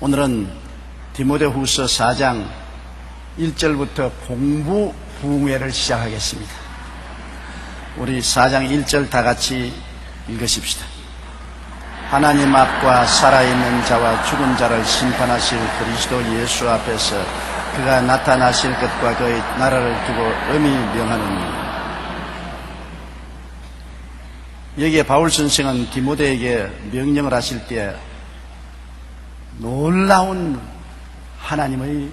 오늘은 디모데후서 4장 1절부터 공부 부흥회를 시작하겠습니다. 우리 4장 1절 다 같이 읽으십시다. 하나님 앞과 살아있는 자와 죽은 자를 심판하실 그리스도 예수 앞에서 그가 나타나실 것과 그의 나라를 두고 엄히 명하노니. 여기에 바울 선생은 디모데에게 명령을 하실 때 놀라운 하나님의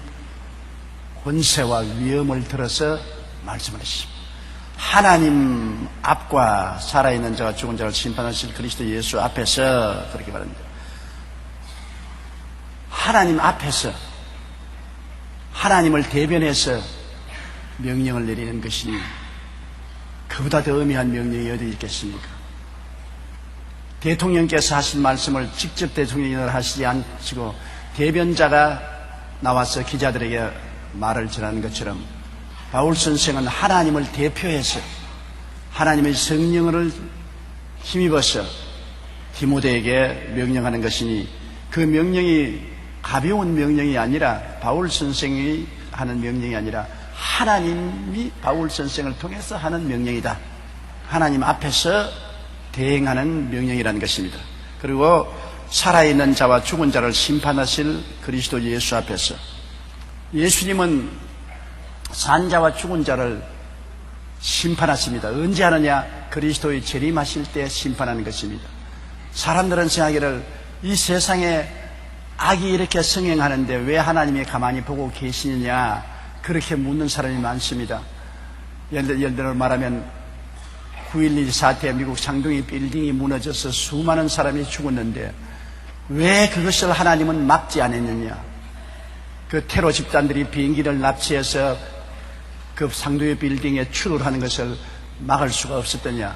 권세와 위엄을 들어서 말씀을 했습니다. 하나님 앞과 살아있는 자와 죽은 자를 심판하실 그리스도 예수 앞에서 그렇게 말합니다. 하나님 앞에서 하나님을 대변해서 명령을 내리는 것이니 그보다 더 의미한 명령이 어디 있겠습니까? 대통령께서 하신 말씀을 직접 대통령이 하시지 않으시고 대변자가 나와서 기자들에게 말을 전하는 것처럼 바울 선생은 하나님을 대표해서 하나님의 성령을 힘입어서 디모데에게 명령하는 것이니 그 명령이 가벼운 명령이 아니라 바울 선생이 하는 명령이 아니라 하나님이 바울 선생을 통해서 하는 명령이다. 하나님 앞에서 대행하는 명령이라는 것입니다. 그리고 살아있는 자와 죽은 자를 심판하실 그리스도 예수 앞에서 예수님은 산 자와 죽은 자를 심판하십니다. 언제 하느냐? 그리스도의 재림하실 때 심판하는 것입니다. 사람들은 생각하기를 이 세상에 악이 이렇게 성행하는데 왜 하나님이 가만히 보고 계시느냐 그렇게 묻는 사람이 많습니다. 예를 들어 말하면 9.11 사태 미국 상둥이 빌딩이 무너져서 수많은 사람이 죽었는데 왜 그것을 하나님은 막지 않았느냐? 그 테러 집단들이 비행기를 납치해서 그 상둥이 빌딩에 출몰하는 것을 막을 수가 없었더냐?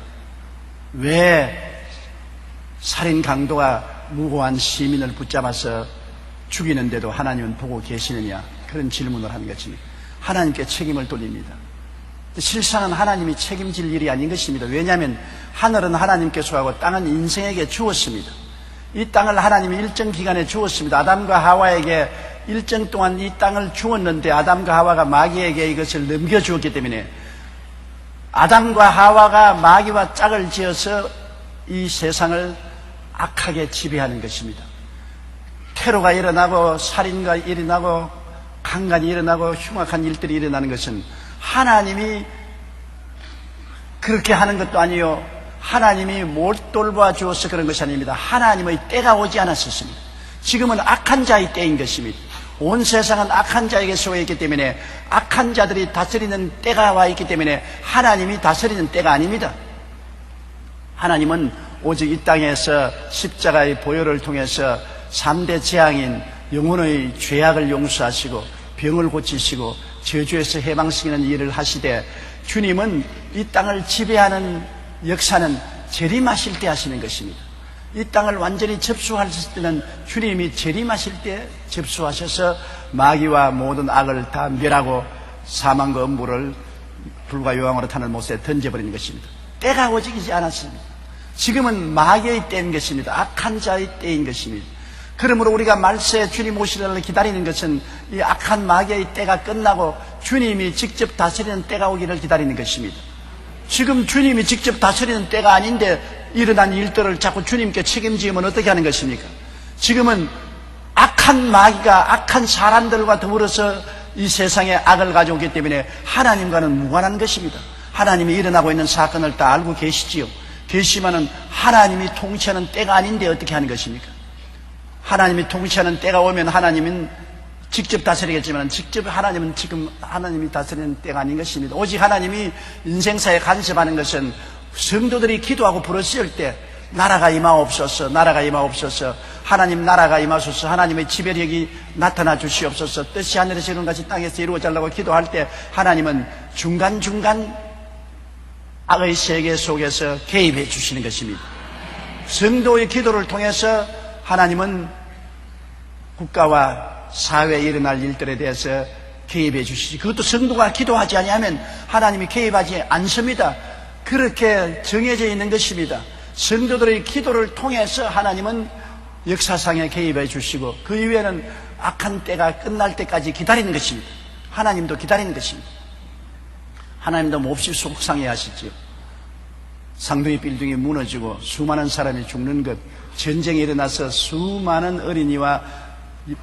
왜 살인 강도가 무고한 시민을 붙잡아서 죽이는데도 하나님은 보고 계시느냐? 그런 질문을 하는 것입니다. 하나님께 책임을 돌립니다. 실상은 하나님이 책임질 일이 아닌 것입니다. 왜냐하면 하늘은 하나님께서 하고 땅은 인생에게 주었습니다. 이 땅을 하나님이 일정 기간에 주었습니다. 아담과 하와에게 일정 동안 이 땅을 주었는데 아담과 하와가 마귀에게 이것을 넘겨주었기 때문에 아담과 하와가 마귀와 짝을 지어서 이 세상을 악하게 지배하는 것입니다. 테러가 일어나고 살인가 일어나고 강간이 일어나고 흉악한 일들이 일어나는 것은 하나님이 그렇게 하는 것도 아니요 하나님이 못 돌봐 주어서 그런 것이 아닙니다. 하나님의 때가 오지 않았었습니다. 지금은 악한 자의 때인 것입니다. 온 세상은 악한 자에게 소유했기 때문에 악한 자들이 다스리는 때가 와 있기 때문에 하나님이 다스리는 때가 아닙니다. 하나님은 오직 이 땅에서 십자가의 보혈을 통해서 3대 재앙인 영혼의 죄악을 용서하시고 병을 고치시고 저주에서 해방시키는 일을 하시되 주님은 이 땅을 지배하는 역사는 재림하실 때 하시는 것입니다. 이 땅을 완전히 접수하실 때는 주님이 재림하실 때 접수하셔서 마귀와 모든 악을 다 멸하고 사망과 음부를 불과 요항으로 타는 못에 던져버리는 것입니다. 때가 오직이지 않았습니다. 지금은 마귀의 때인 것입니다. 악한 자의 때인 것입니다. 그러므로 우리가 말세에 주님 오시기를 기다리는 것은 이 악한 마귀의 때가 끝나고 주님이 직접 다스리는 때가 오기를 기다리는 것입니다. 지금 주님이 직접 다스리는 때가 아닌데 일어난 일들을 자꾸 주님께 책임지면 어떻게 하는 것입니까? 지금은 악한 마귀가 악한 사람들과 더불어서 이 세상에 악을 가져오기 때문에 하나님과는 무관한 것입니다. 하나님이 일어나고 있는 사건을 다 알고 계시지요. 계시지만은 하나님이 통치하는 때가 아닌데 어떻게 하는 것입니까? 하나님이 통치하는 때가 오면 하나님은 직접 다스리겠지만 직접 하나님은 지금 하나님이 다스리는 때가 아닌 것입니다. 오직 하나님이 인생사에 간섭하는 것은 성도들이 기도하고 부르짖을 때 나라가 임하옵소서, 나라가 임하옵소서, 하나님 나라가 임하소서, 하나님의 지배력이 나타나 주시옵소서, 뜻이 하늘에서 이룬 같이 땅에서 이루어지려고 기도할 때 하나님은 중간중간 악의 세계 속에서 개입해 주시는 것입니다. 성도의 기도를 통해서 하나님은 국가와 사회에 일어날 일들에 대해서 개입해 주시지, 그것도 성도가 기도하지 아니하면 하나님이 개입하지 않습니다. 그렇게 정해져 있는 것입니다. 성도들의 기도를 통해서 하나님은 역사상에 개입해 주시고 그 이후에는 악한 때가 끝날 때까지 기다리는 것입니다. 하나님도 기다리는 것입니다. 하나님도 몹시 속상해 하시지요. 상도의 빌딩이 무너지고 수많은 사람이 죽는 것, 전쟁이 일어나서 수많은 어린이와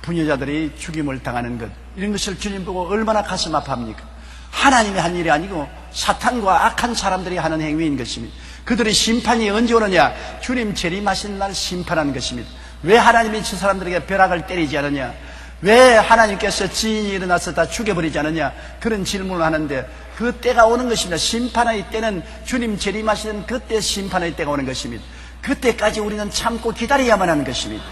부녀자들이 죽임을 당하는 것, 이런 것을 주님 보고 얼마나 가슴 아파합니까? 하나님이 한 일이 아니고 사탄과 악한 사람들이 하는 행위인 것입니다. 그들의 심판이 언제 오느냐? 주님 재림하신 날 심판하는 것입니다. 왜 하나님이 저 사람들에게 벼락을 때리지 않느냐? 왜 하나님께서 지인이 일어나서 다 죽여버리지 않느냐? 그런 질문을 하는데 그 때가 오는 것입니다. 심판의 때는 주님 재림하시는 그때 심판의 때가 오는 것입니다. 그때까지 우리는 참고 기다려야만 하는 것입니다.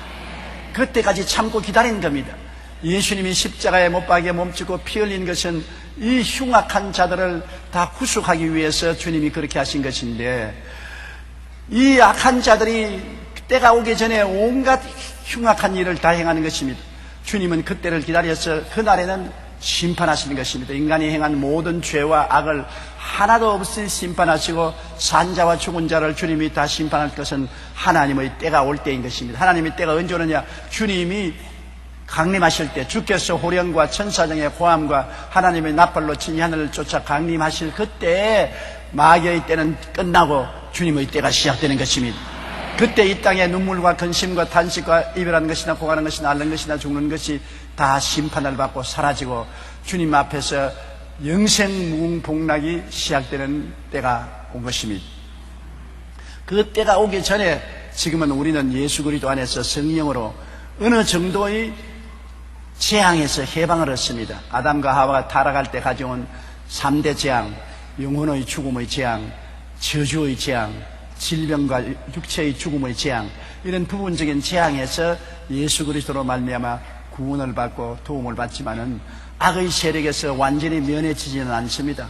그때까지 참고 기다리는 겁니다. 예수님이 십자가에 못 박여 몸치고 피 흘린 것은 이 흉악한 자들을 다 구속하기 위해서 주님이 그렇게 하신 것인데, 이 악한 자들이 때가 오기 전에 온갖 흉악한 일을 다 행하는 것입니다. 주님은 그때를 기다려서 그날에는 심판하시는 것입니다. 인간이 행한 모든 죄와 악을 하나도 없이 심판하시고 산자와 죽은 자를 주님이 다 심판할 것은 하나님의 때가 올 때인 것입니다. 하나님의 때가 언제 오느냐? 주님이 강림하실 때, 주께서 호령과 천사장의 고함과 하나님의 나팔로 친히 하늘을 쫓아 강림하실 그때 마귀의 때는 끝나고 주님의 때가 시작되는 것입니다. 그때 이 땅에 눈물과 근심과 탄식과 이별하는 것이나 고가는 것이나 앓는 것이나 죽는 것이 다 심판을 받고 사라지고 주님 앞에서 영생 무궁복락이 시작되는 때가 온 것입니다. 그 때가 오기 전에 지금은 우리는 예수 그리스도 안에서 성령으로 어느 정도의 재앙에서 해방을 얻습니다. 아담과 하와가 타락할 때 가져온 3대 재앙, 영혼의 죽음의 재앙, 저주의 재앙, 질병과 육체의 죽음의 재앙, 이런 부분적인 재앙에서 예수 그리스도로 말미암아 구원을 받고 도움을 받지만은 악의 세력에서 완전히 면해지지는 않습니다.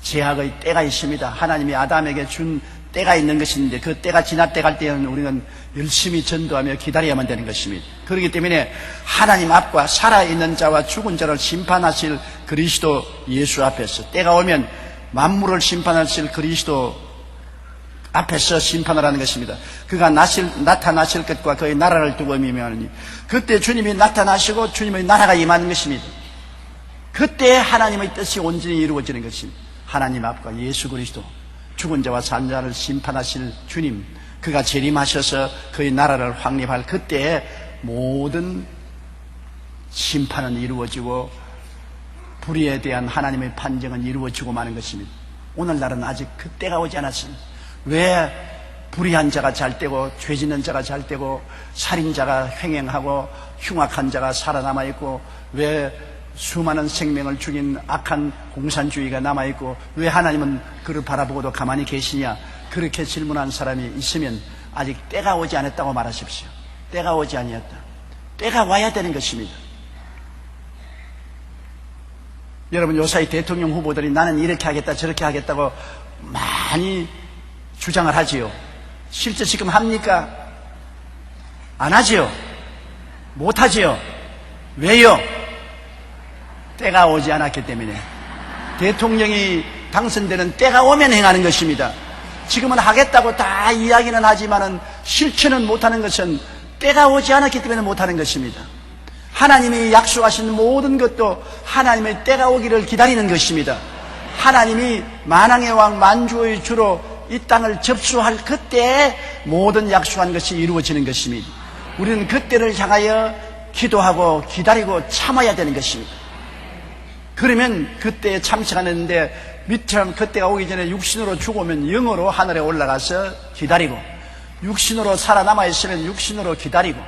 제약의 때가 있습니다. 하나님이 아담에게 준 때가 있는 것인데 그 때가 지나갈 때는 우리는 열심히 전도하며 기다려야만 되는 것입니다. 그렇기 때문에 하나님 앞과 살아있는 자와 죽은 자를 심판하실 그리스도 예수 앞에서 때가 오면 만물을 심판하실 그리스도 앞에서 심판을 하는 것입니다. 그가 나타나실 것과 그의 나라를 두고 임하니 그때 주님이 나타나시고 주님의 나라가 임하는 것입니다. 그때 하나님의 뜻이 온전히 이루어지는 것입니다. 하나님 앞과 예수 그리스도, 죽은 자와 산 자를 심판하실 주님, 그가 재림하셔서 그의 나라를 확립할 그때에 모든 심판은 이루어지고 불의에 대한 하나님의 판정은 이루어지고 마는 것입니다. 오늘날은 아직 그때가 오지 않았습니다. 왜 불의한 자가 잘 되고 죄 짓는 자가 잘 되고 살인자가 횡행하고 흉악한 자가 살아남아있고 왜 수많은 생명을 죽인 악한 공산주의가 남아있고 왜 하나님은 그를 바라보고도 가만히 계시냐? 그렇게 질문한 사람이 있으면 아직 때가 오지 않았다고 말하십시오. 때가 오지 아니었다. 때가 와야 되는 것입니다. 여러분, 요사이 대통령 후보들이 나는 이렇게 하겠다 저렇게 하겠다고 많이 주장을 하지요. 실제 지금 합니까? 안 하지요. 못 하지요. 왜요? 때가 오지 않았기 때문에. 대통령이 당선되는 때가 오면 행하는 것입니다. 지금은 하겠다고 다 이야기는 하지만은 실천은 못하는 것은 때가 오지 않았기 때문에 못하는 것입니다. 하나님이 약속하신 모든 것도 하나님의 때가 오기를 기다리는 것입니다. 하나님이 만왕의 왕 만주의 주로 이 땅을 접수할 그때에 모든 약속한 것이 이루어지는 것입니다. 우리는 그때를 향하여 기도하고 기다리고 참아야 되는 것입니다. 그러면 그때에 참석하는데 미처럼 그때가 오기 전에 육신으로 죽으면 영으로 하늘에 올라가서 기다리고, 육신으로 살아남아 있으면 육신으로 기다리고,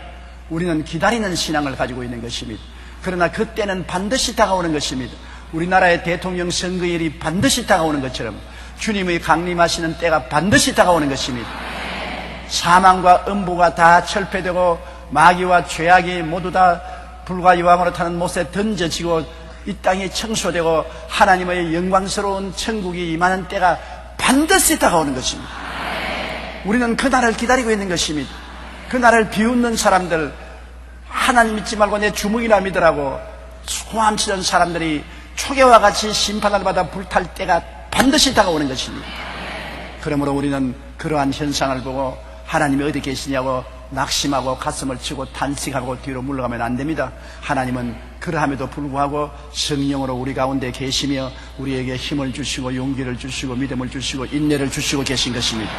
우리는 기다리는 신앙을 가지고 있는 것입니다. 그러나 그때는 반드시 다가오는 것입니다. 우리나라의 대통령 선거일이 반드시 다가오는 것처럼 주님의 강림하시는 때가 반드시 다가오는 것입니다. 사망과 음부가 다 철폐되고 마귀와 죄악이 모두 다 불과 유황으로 타는 못에 던져지고 이 땅이 청소되고 하나님의 영광스러운 천국이 임하는 때가 반드시 다가오는 것입니다. 우리는 그날을 기다리고 있는 것입니다. 그날을 비웃는 사람들, 하나님 믿지 말고 내 주먹이나 믿으라고 소함치던 사람들이 초계와 같이 심판을 받아 불탈 때가 반드시 다가오는 것입니다. 그러므로 우리는 그러한 현상을 보고 하나님이 어디 계시냐고 낙심하고 가슴을 치고 탄식하고 뒤로 물러가면 안 됩니다. 하나님은 그러함에도 불구하고 성령으로 우리 가운데 계시며 우리에게 힘을 주시고 용기를 주시고 믿음을 주시고 인내를 주시고 계신 것입니다.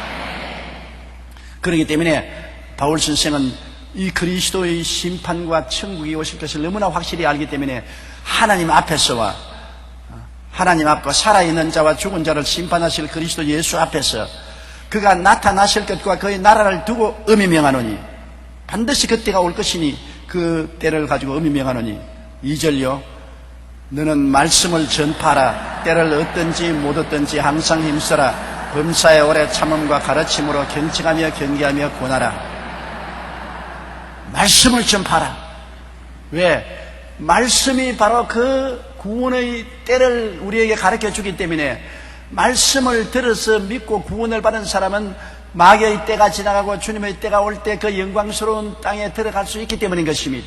그렇기 때문에 바울 선생은 이 그리스도의 심판과 천국이 오실 것을 너무나 확실히 알기 때문에 하나님 앞에서와 하나님 앞과 살아있는 자와 죽은 자를 심판하실 그리스도 예수 앞에서 그가 나타나실 것과 그의 나라를 두고 엄히 명하노니 반드시 그때가 올 것이니 그 때를 가지고 엄히 명하노니 2절요 너는 말씀을 전파하라 때를 얻든지 못 얻든지 항상 힘써라 범사에 오래 참음과 가르침으로 경청하며 경계하며 권하라. 말씀을 전파하라. 왜? 말씀이 바로 그 구원의 때를 우리에게 가르쳐 주기 때문에 말씀을 들어서 믿고 구원을 받은 사람은 마귀의 때가 지나가고 주님의 때가 올 때 그 영광스러운 땅에 들어갈 수 있기 때문인 것입니다.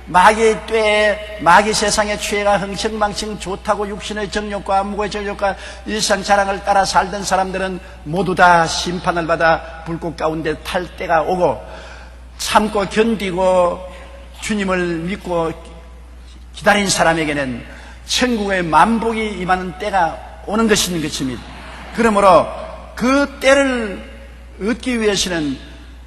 마귀의 때에 마귀 세상의 죄가 흥청망청 좋다고 육신의 정욕과 무고의 정욕과 일상 자랑을 따라 살던 사람들은 모두 다 심판을 받아 불꽃 가운데 탈 때가 오고 참고 견디고 주님을 믿고 기다린 사람에게는 천국의 만복이 임하는 때가 오는 것입니다. 그러므로 그 때를 얻기 위해서는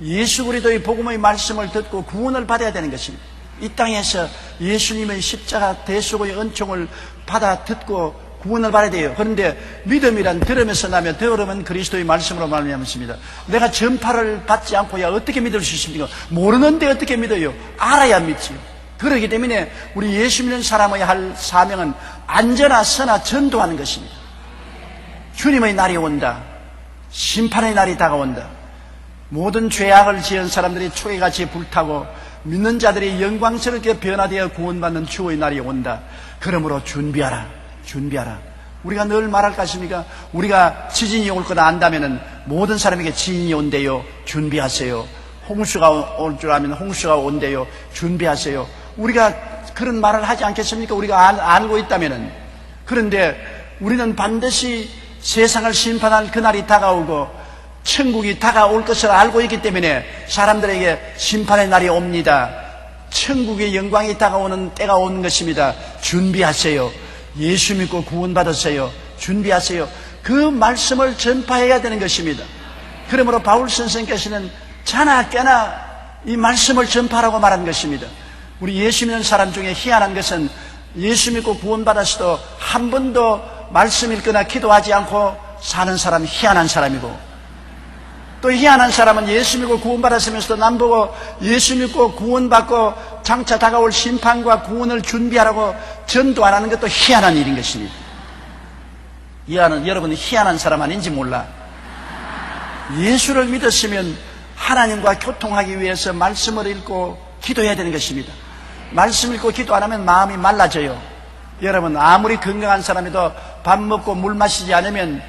예수 그리스도의 복음의 말씀을 듣고 구원을 받아야 되는 것입니다. 이 땅에서 예수님의 십자가 대속의 은총을 받아 듣고 구원을 받아야 돼요. 그런데 믿음이란 들으면서 나며 들으면 그리스도의 말씀으로 말미암습니다. 내가 전파를 받지 않고야 어떻게 믿을 수 있습니까? 모르는데 어떻게 믿어요? 알아야 믿지. 그렇기 때문에 우리 예수 믿는 사람의 할 사명은 안전하 선하 전도하는 것입니다. 주님의 날이 온다. 심판의 날이 다가온다. 모든 죄악을 지은 사람들이 초계같이 불타고 믿는 자들이 영광스럽게 변화되어 구원받는 주의 날이 온다. 그러므로 준비하라. 준비하라. 우리가 늘 말할 것입니까? 우리가 지진이 올 거다 안다면은 모든 사람에게 지진이 온대요. 준비하세요. 홍수가 올 줄 알면 홍수가 온대요. 준비하세요. 우리가 그런 말을 하지 않겠습니까? 우리가 알고 있다면은. 그런데 우리는 반드시 세상을 심판할 그날이 다가오고 천국이 다가올 것을 알고 있기 때문에 사람들에게 심판의 날이 옵니다. 천국의 영광이 다가오는 때가 오는 것입니다. 준비하세요. 예수 믿고 구원받으세요. 준비하세요. 그 말씀을 전파해야 되는 것입니다. 그러므로 바울 선생께서는 자나 깨나 이 말씀을 전파하라고 말한 것입니다. 우리 예수 믿는 사람 중에 희한한 것은 예수 믿고 구원받았어도 한 번도 말씀 읽거나 기도하지 않고 사는 사람 희한한 사람이고, 또 희한한 사람은 예수 믿고 구원받았으면서도 남보고 예수 믿고 구원받고 장차 다가올 심판과 구원을 준비하라고 전도 안 하는 것도 희한한 일인 것입니다. 여러분은 희한한 사람 아닌지 몰라. 예수를 믿었으면 하나님과 교통하기 위해서 말씀을 읽고 기도해야 되는 것입니다. 말씀 읽고 기도 안 하면 마음이 말라져요. 여러분, 아무리 건강한 사람이도 밥 먹고 물 마시지 않으면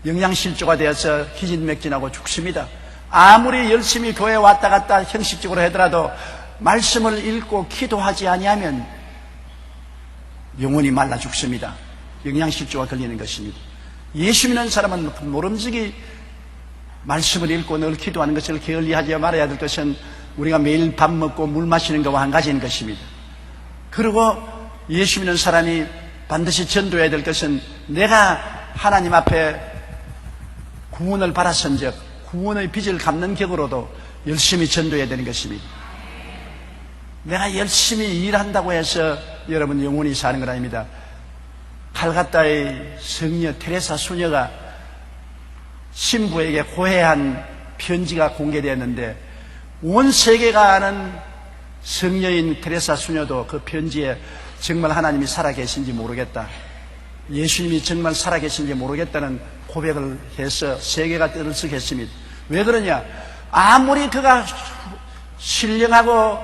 영양실조가 되어서 기진맥진하고 죽습니다. 아무리 열심히 교회 왔다 갔다 형식적으로 하더라도 말씀을 읽고 기도하지 아니하면 영혼이 말라 죽습니다. 영양실조가 걸리는 것입니다. 예수 믿는 사람은 모름지기 말씀을 읽고 늘 기도하는 것을 게을리하지 말아야 될 것은 우리가 매일 밥 먹고 물 마시는 것과 한 가지인 것입니다. 그리고 예수 믿는 사람이 반드시 전도해야 될 것은 내가 하나님 앞에 구원을 받았은즉 구원의 빚을 갚는 격으로도 열심히 전도해야 되는 것입니다. 내가 열심히 일한다고 해서 여러분 영원히 사는 건 아닙니다. 칼가타의 성녀 테레사 수녀가 신부에게 고해한 편지가 공개되었는데 온 세계가 아는 성녀인 테레사 수녀도 그 편지에 정말 하나님이 살아계신지 모르겠다, 예수님이 정말 살아계신지 모르겠다는 고백을 해서 세계가 떠들썩했습니다. 왜 그러냐? 아무리 그가 신령하고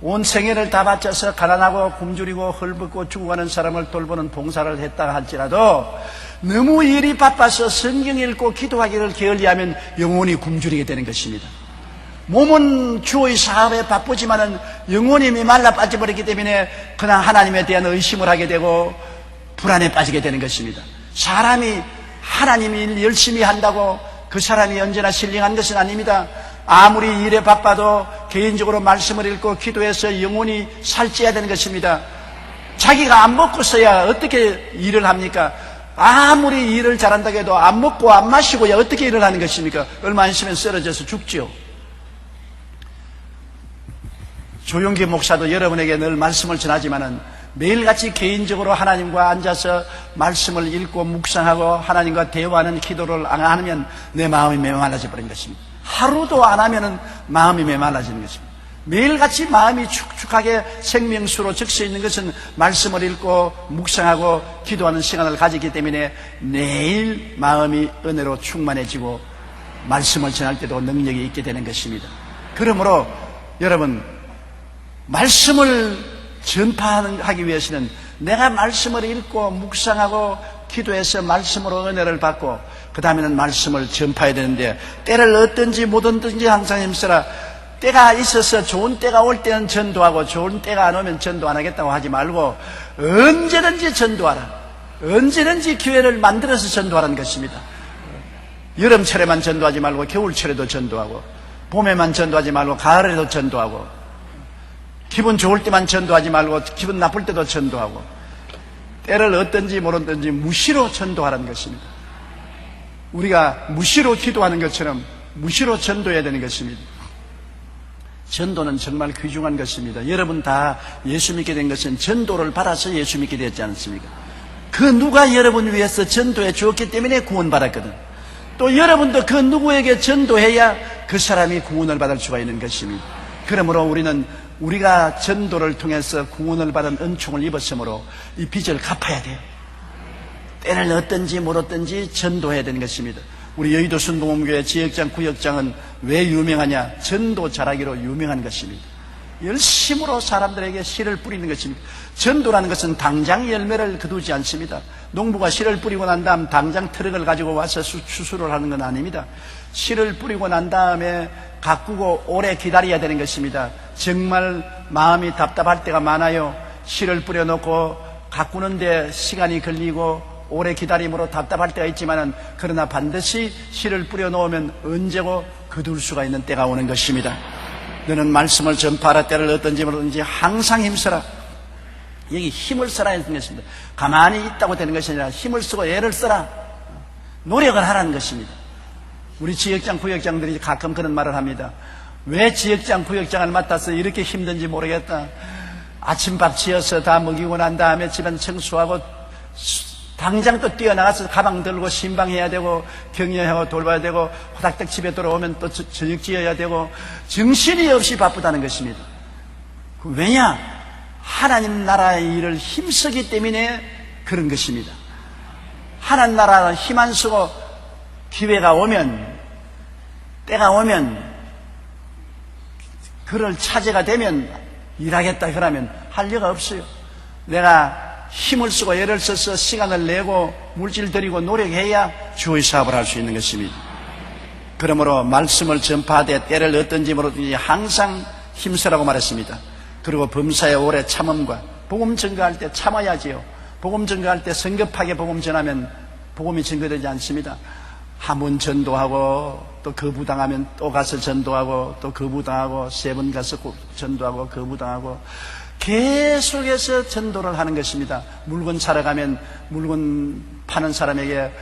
온 생애를 다 바쳐서 가난하고 굶주리고 헐벗고 죽어가는 사람을 돌보는 봉사를 했다 할지라도 너무 일이 바빠서 성경 읽고 기도하기를 게을리하면 영원히 굶주리게 되는 것입니다. 몸은 주의 사업에 바쁘지만은 영혼이 메말라 빠져버리기 때문에 그냥 하나님에 대한 의심을 하게 되고 불안에 빠지게 되는 것입니다. 사람이 하나님이 일 열심히 한다고 그 사람이 언제나 신령한 것은 아닙니다. 아무리 일에 바빠도 개인적으로 말씀을 읽고 기도해서 영혼이 살찌어야 되는 것입니다. 자기가 안 먹고서야 어떻게 일을 합니까? 아무리 일을 잘한다고 해도 안 먹고 안 마시고야 어떻게 일을 하는 것입니까? 얼마 안 있으면 쓰러져서 죽지요. 조용기 목사도 여러분에게 늘 말씀을 전하지만은 매일같이 개인적으로 하나님과 앉아서 말씀을 읽고 묵상하고 하나님과 대화하는 기도를 안 하면 내 마음이 메말라져 버린 것입니다. 하루도 안 하면은 마음이 메말라지는 것입니다. 매일같이 마음이 축축하게 생명수로 적셔 있는 것은 말씀을 읽고 묵상하고 기도하는 시간을 가지기 때문에 매일 마음이 은혜로 충만해지고 말씀을 전할 때도 능력이 있게 되는 것입니다. 그러므로 여러분, 말씀을 전파하기 위해서는 내가 말씀을 읽고 묵상하고 기도해서 말씀으로 은혜를 받고 그 다음에는 말씀을 전파해야 되는데, 때를 얻든지 못 얻든지 항상 힘쓰라. 때가 있어서 좋은 때가 올 때는 전도하고 좋은 때가 안 오면 전도 안 하겠다고 하지 말고 언제든지 전도하라. 언제든지 기회를 만들어서 전도하라는 것입니다. 여름철에만 전도하지 말고 겨울철에도 전도하고, 봄에만 전도하지 말고 가을에도 전도하고, 기분 좋을 때만 전도하지 말고 기분 나쁠 때도 전도하고, 때를 얻든지 모르든지 무시로 전도하라는 것입니다. 우리가 무시로 기도하는 것처럼 무시로 전도해야 되는 것입니다. 전도는 정말 귀중한 것입니다. 여러분 다 예수 믿게 된 것은 전도를 받아서 예수 믿게 됐지 않습니까? 그 누가 여러분 위해서 전도해 주었기 때문에 구원받았거든. 또 여러분도 그 누구에게 전도해야 그 사람이 구원을 받을 수가 있는 것입니다. 그러므로 우리는 우리가 전도를 통해서 구원을 받은 은총을 입었으므로 이 빚을 갚아야 돼요. 때를 얻든지 못 얻든지 전도해야 되는 것입니다. 우리 여의도 순복음교회 지역장, 구역장은 왜 유명하냐? 전도 잘하기로 유명한 것입니다. 열심으로 사람들에게 씨를 뿌리는 것입니다. 전도라는 것은 당장 열매를 거두지 않습니다. 농부가 씨를 뿌리고 난 다음 당장 트럭을 가지고 와서 추수를 하는 건 아닙니다. 씨를 뿌리고 난 다음에 가꾸고 오래 기다려야 되는 것입니다. 정말 마음이 답답할 때가 많아요. 씨를 뿌려놓고 가꾸는데 시간이 걸리고 오래 기다림으로 답답할 때가 있지만은, 그러나 반드시 씨를 뿌려놓으면 언제고 거둘 수가 있는 때가 오는 것입니다. 너는 말씀을 전파하라. 때를 얻든지 모르든지 항상 힘써라. 여기 힘을 써라 했는 것입니다. 가만히 있다고 되는 것이 아니라 힘을 쓰고 애를 써라. 노력을 하라는 것입니다. 우리 지역장, 구역장들이 가끔 그런 말을 합니다. 왜 지역장, 구역장을 맡아서 이렇게 힘든지 모르겠다. 아침밥 지어서 다 먹이고 난 다음에 집안 청소하고 당장 또 뛰어나가서 가방 들고 신방해야 되고 격려하고 돌봐야 되고 호닥닥 집에 돌아오면 또 저녁 지어야 되고 정신이 없이 바쁘다는 것입니다. 왜냐? 하나님 나라의 일을 힘쓰기 때문에 그런 것입니다. 하나님 나라는 힘 안 쓰고 기회가 오면, 때가 오면, 그럴 차제가 되면 일하겠다 그러면 할 리가 없어요. 내가 힘을 쓰고 애를 써서 시간을 내고 물질 들이고 노력해야 주의 사업을 할 수 있는 것입니다. 그러므로 말씀을 전파하되 때를 얻든지 모르든지 항상 힘쓰라고 말했습니다. 그리고 범사에 오래 참음과, 복음 전가할 때 참아야지요. 복음 전가할 때 성급하게 복음 전하면 복음이 전거되지 않습니다. 한 번 전도하고 또 거부당하면 또 가서 전도하고 또 거부당하고 3번 가서 전도하고 거부당하고 계속해서 전도를 하는 것입니다. 물건 사러 가면 물건 파는 사람에게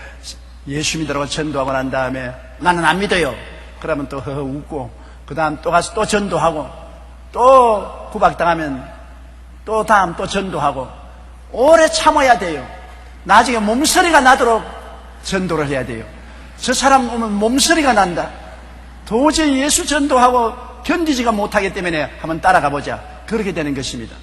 예수 믿으라고 전도하고 난 다음에 나는 안 믿어요. 그러면 또 허허 웃고 그 다음 또 가서 또 전도하고 또 구박당하면 또 다음 또 전도하고 오래 참아야 돼요. 나중에 몸서리가 나도록 전도를 해야 돼요. 저 사람 오면 몸서리가 난다. 도저히 예수 전도하고 견디지가 못하기 때문에 한번 따라가 보자. 그렇게 되는 것입니다.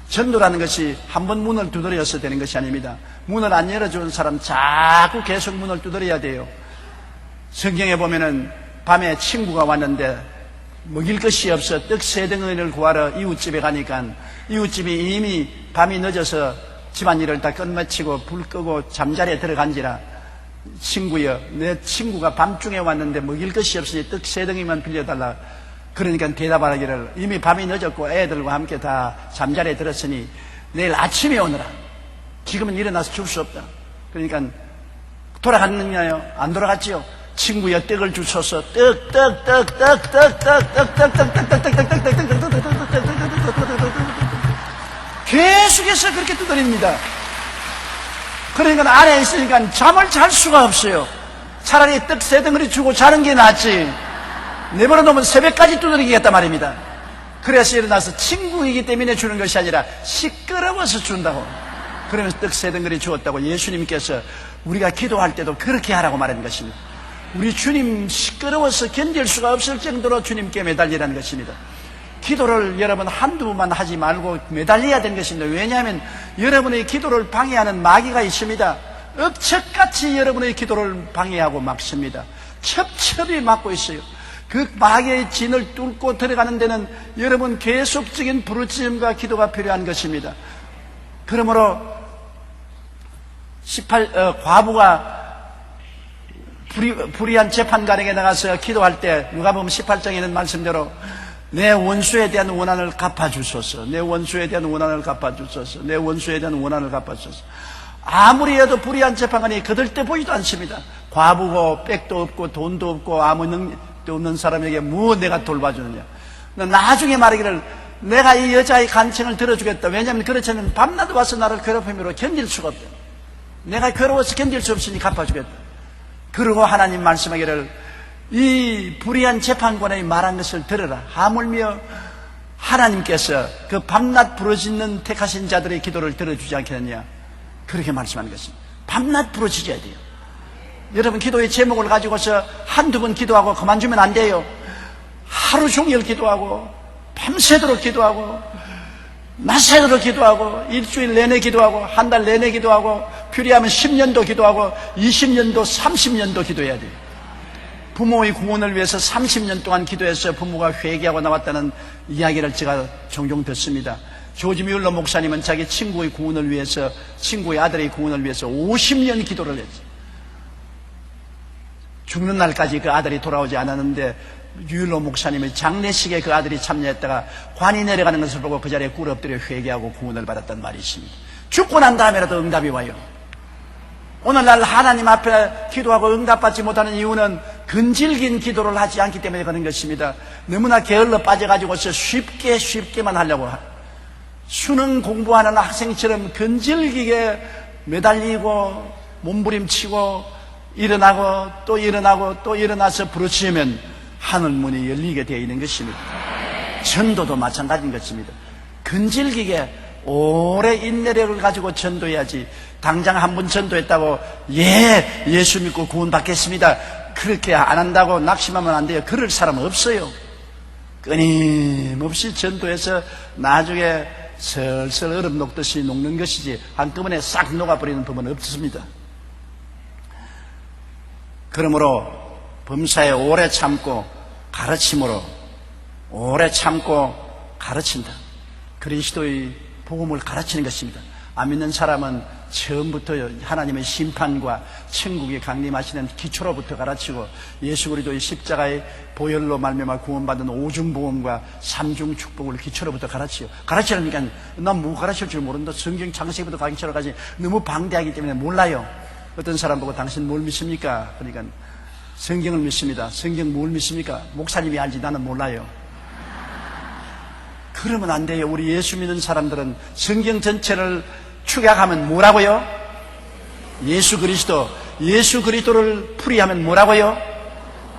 전도라는 것이 한 번 문을 두드려서 되는 것이 아닙니다. 문을 안 열어주는 사람 자꾸 계속 문을 두드려야 돼요. 성경에 보면은 밤에 친구가 왔는데 먹일 것이 없어 떡 3덩어리를 구하러 이웃집에 가니까 이웃집이 이미 밤이 늦어서 집안일을 다 끝마치고 불 끄고 잠자리에 들어간지라, 친구여, 내 친구가 밤중에 왔는데 먹일 것이 없으니 떡 3덩이만 빌려달라. 그러니까 대답하기를 이미 밤이 늦었고 애들과 함께 다 잠자리에 들었으니 내일 아침에 오너라. 지금은 일어나서 줄 수 없다. 그러니까 돌아갔느냐요? 안 돌아갔지요. 친구여 떡을 주소서. 계속해서 그렇게 두드립니다. 그러니까 안에 있으니까 잠을 잘 수가 없어요. 차라리 떡 3덩어리 주고 자는 게 낫지. 내버려 놓으면 새벽까지 두드리겠단 말입니다. 그래서 일어나서 친구이기 때문에 주는 것이 아니라 시끄러워서 준다고. 그러면서 떡 3덩어리 주었다고 예수님께서 우리가 기도할 때도 그렇게 하라고 말하는 것입니다. 우리 주님 시끄러워서 견딜 수가 없을 정도로 주님께 매달리라는 것입니다. 기도를 여러분 한두 번만 하지 말고 매달려야 되는 것입니다. 왜냐하면 여러분의 기도를 방해하는 마귀가 있습니다. 억척같이 여러분의 기도를 방해하고 막습니다. 첩첩이 막고 있어요. 그 마귀의 진을 뚫고 들어가는 데는 여러분 계속적인 부르짖음과 기도가 필요한 것입니다. 그러므로 과부가 불의한 재판관에게 나가서 기도할 때 누가복음 18장에 있는 말씀대로 내 원수에 대한 원한을 갚아주소서. 내 원수에 대한 원한을 갚아주소서. 내 원수에 대한 원한을 갚아주소서. 아무리 해도 불의한 재판관이 거들떠 보이도 않습니다. 과부고 백도 없고 돈도 없고 아무 능력도 없는 사람에게 뭐 내가 돌봐주느냐. 나중에 말하기를 내가 이 여자의 간청을 들어주겠다. 왜냐하면 그렇지 않으면 밤낮 와서 나를 괴롭힘으로 견딜 수가 없다. 내가 괴로워서 견딜 수 없으니 갚아주겠다. 그리고 하나님 말씀하기를 이 불의한 재판관의 말한 것을 들으라. 하물며 하나님께서 그 밤낮 부르짖는 택하신 자들의 기도를 들어주지 않겠느냐. 그렇게 말씀하는 것입니다. 밤낮 부르짖어야 돼요. 여러분 기도의 제목을 가지고서 한두 번 기도하고 그만두면 안 돼요. 하루 종일 기도하고 밤새도록 기도하고 낮새도록 기도하고 일주일 내내 기도하고 한 달 내내 기도하고 필요하면 10년도 기도하고 20년도 30년도 기도해야 돼요. 부모의 구원을 위해서 30년 동안 기도해서 부모가 회개하고 나왔다는 이야기를 제가 종종 듣습니다. 조지 뮬러 목사님은 자기 친구의 구원을 위해서, 친구의 아들의 구원을 위해서 50년 기도를 했죠. 죽는 날까지 그 아들이 돌아오지 않았는데 뮬러 목사님의 장례식에 그 아들이 참여했다가 관이 내려가는 것을 보고 그 자리에 꿇어 엎드려 회개하고 구원을 받았단 말이 있습니다. 죽고 난 다음에라도 응답이 와요. 오늘날 하나님 앞에 기도하고 응답받지 못하는 이유는 근질긴 기도를 하지 않기 때문에 그런 것입니다. 너무나 게을러 빠져가지고서 쉽게만 하려고 수능 공부하는 학생처럼 근질기게 매달리고 몸부림치고 일어나고 또 일어나고 또 일어나서 부르짖으면 하늘문이 열리게 되어 있는 것입니다. 전도도 마찬가지인 것입니다. 근질기게 오래 인내력을 가지고 전도해야지. 당장 한 번 전도했다고 예수 믿고 구원 받겠습니다 그렇게 안 한다고 낙심하면 안 돼요. 그럴 사람 없어요. 끊임없이 전도해서 나중에 슬슬 얼음 녹듯이 녹는 것이지 한꺼번에 싹 녹아버리는 법은 없습니다. 그러므로 범사에 오래 참고 가르침으로 오래 참고 가르친다. 그리스도의 복음을 가르치는 것입니다. 안 믿는 사람은 처음부터 하나님의 심판과 천국에 강림하시는 기초로부터 가르치고 예수 그리스도의 십자가의 보혈로 말미암아 구원받은 오중복음과 삼중축복을 기초로부터 가르치려니까 난 뭐 가르칠 줄 모른다. 성경 창세기부터 가르치러 가지 너무 방대하기 때문에 몰라요. 어떤 사람 보고 당신 뭘 믿습니까? 그러니까 성경을 믿습니다. 성경 뭘 믿습니까? 목사님이 알지 나는 몰라요. 그러면 안 돼요. 우리 예수 믿는 사람들은 성경 전체를 축약하면 뭐라고요? 예수 그리스도를 풀이하면 뭐라고요?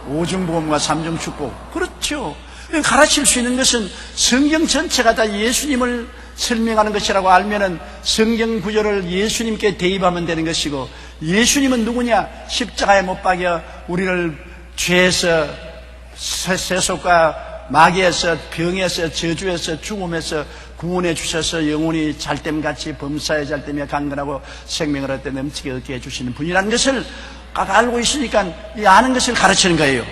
오중복음과 삼중축복. 그렇죠. 가르칠 수 있는 것은 성경 전체가 다 예수님을 설명하는 것이라고 알면은 성경 구절을 예수님께 대입하면 되는 것이고, 예수님은 누구냐? 십자가에 못 박여 우리를 죄에서, 세속과 마귀에서, 병에서, 저주에서, 죽음에서 구원해 주셔서 영혼이 잘됨같이 범사에 잘됨에 강건하고 생명을 얻되 넘치게 얻게 해주시는 분이라는 것을 각 알고 있으니까 이 아는 것을 가르치는 거예요.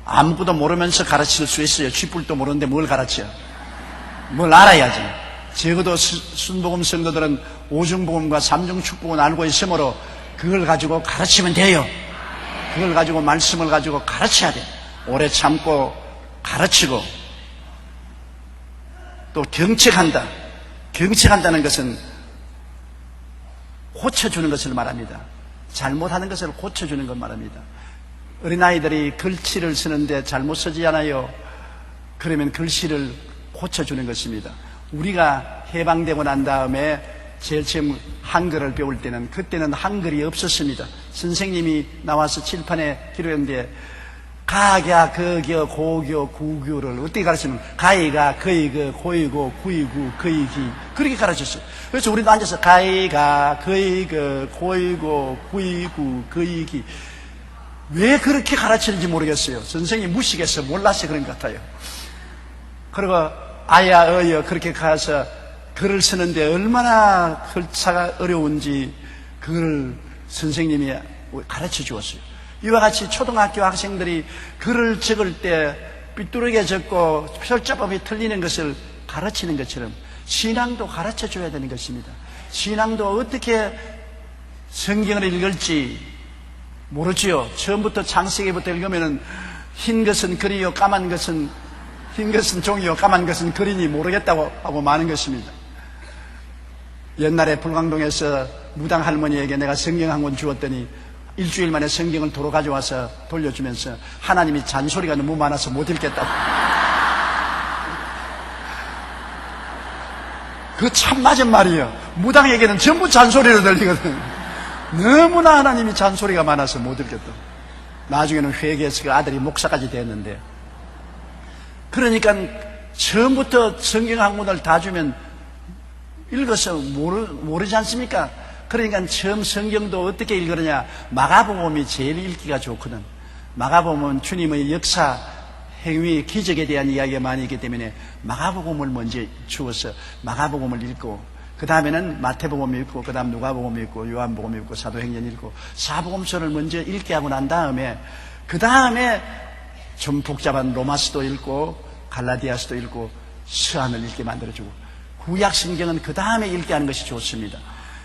아무것도 모르면서 가르칠 수 있어요. 쥐뿔도 모르는데 뭘 가르쳐? 뭘 알아야지. 적어도 순복음 성도들은 오중복음과 삼중축복은 알고 있으므로 그걸 가지고 가르치면 돼요. 그걸 가지고 말씀을 가지고 가르쳐야 돼. 오래 참고 가르치고 또 경책한다. 경책한다는 것은 고쳐주는 것을 말합니다. 잘못하는 것을 고쳐주는 것 말입니다. 어린아이들이 글씨를 쓰는데 잘못 쓰지 않아요. 그러면 글씨를 고쳐주는 것입니다. 우리가 해방되고 난 다음에 제일 처음 한글을 배울 때는 그때는 한글이 없었습니다. 선생님이 나와서 칠판에 기록했는데 가갸, 거겨, 고교, 구교를 어떻게 가르치면 가이가, 거이거, 고이고, 구이구, 거이기 그렇게 가르쳤어요. 그래서 우리도 앉아서 가이가, 거이거, 고이고, 구이구, 거이기 왜 그렇게 가르치는지 모르겠어요. 선생님이 무식해서 몰라서 그런 것 같아요. 그리고 아야, 어여 그렇게 가서 글을 쓰는데 얼마나 글자가 어려운지 그걸 선생님이 가르쳐 주었어요. 이와 같이 초등학교 학생들이 글을 적을 때 삐뚤게 적고 철자법이 틀리는 것을 가르치는 것처럼 신앙도 가르쳐 줘야 되는 것입니다. 신앙도 어떻게 성경을 읽을지 모르지요. 처음부터 창세기부터 읽으면은 흰 것은 글이요 까만 것은 흰 것은 종이요 까만 것은 글이니 모르겠다고 하고 마는 것입니다. 옛날에 불광동에서 무당 할머니에게 내가 성경 한 권 주었더니 일주일 만에 성경을 도로 가져와서 돌려주면서 하나님이 잔소리가 너무 많아서 못 읽겠다고. 그거 참 맞은 말이에요. 무당에게는 전부 잔소리로 들리거든. 너무나 하나님이 잔소리가 많아서 못 읽겠다고. 나중에는 회개해서 그 아들이 목사까지 됐는데, 그러니까 처음부터 성경 한 권을 다 주면 읽어서 모르지 않습니까? 그러니까 처음 성경도 어떻게 읽으느냐, 마가복음이 제일 읽기가 좋거든. 마가복음은 주님의 역사, 행위, 기적에 대한 이야기가 많이 있기 때문에 마가복음을 먼저 주어서 마가복음을 읽고, 그 다음에는 마태복음 읽고, 그 다음 누가복음 읽고, 요한복음 읽고, 사도행전 읽고, 사복음서를 먼저 읽게 하고 난 다음에, 그 다음에 좀 복잡한 로마서도 읽고, 갈라디아서도 읽고, 서한을 읽게 만들어주고, 구약 성경은 그 다음에 읽게 하는 것이 좋습니다.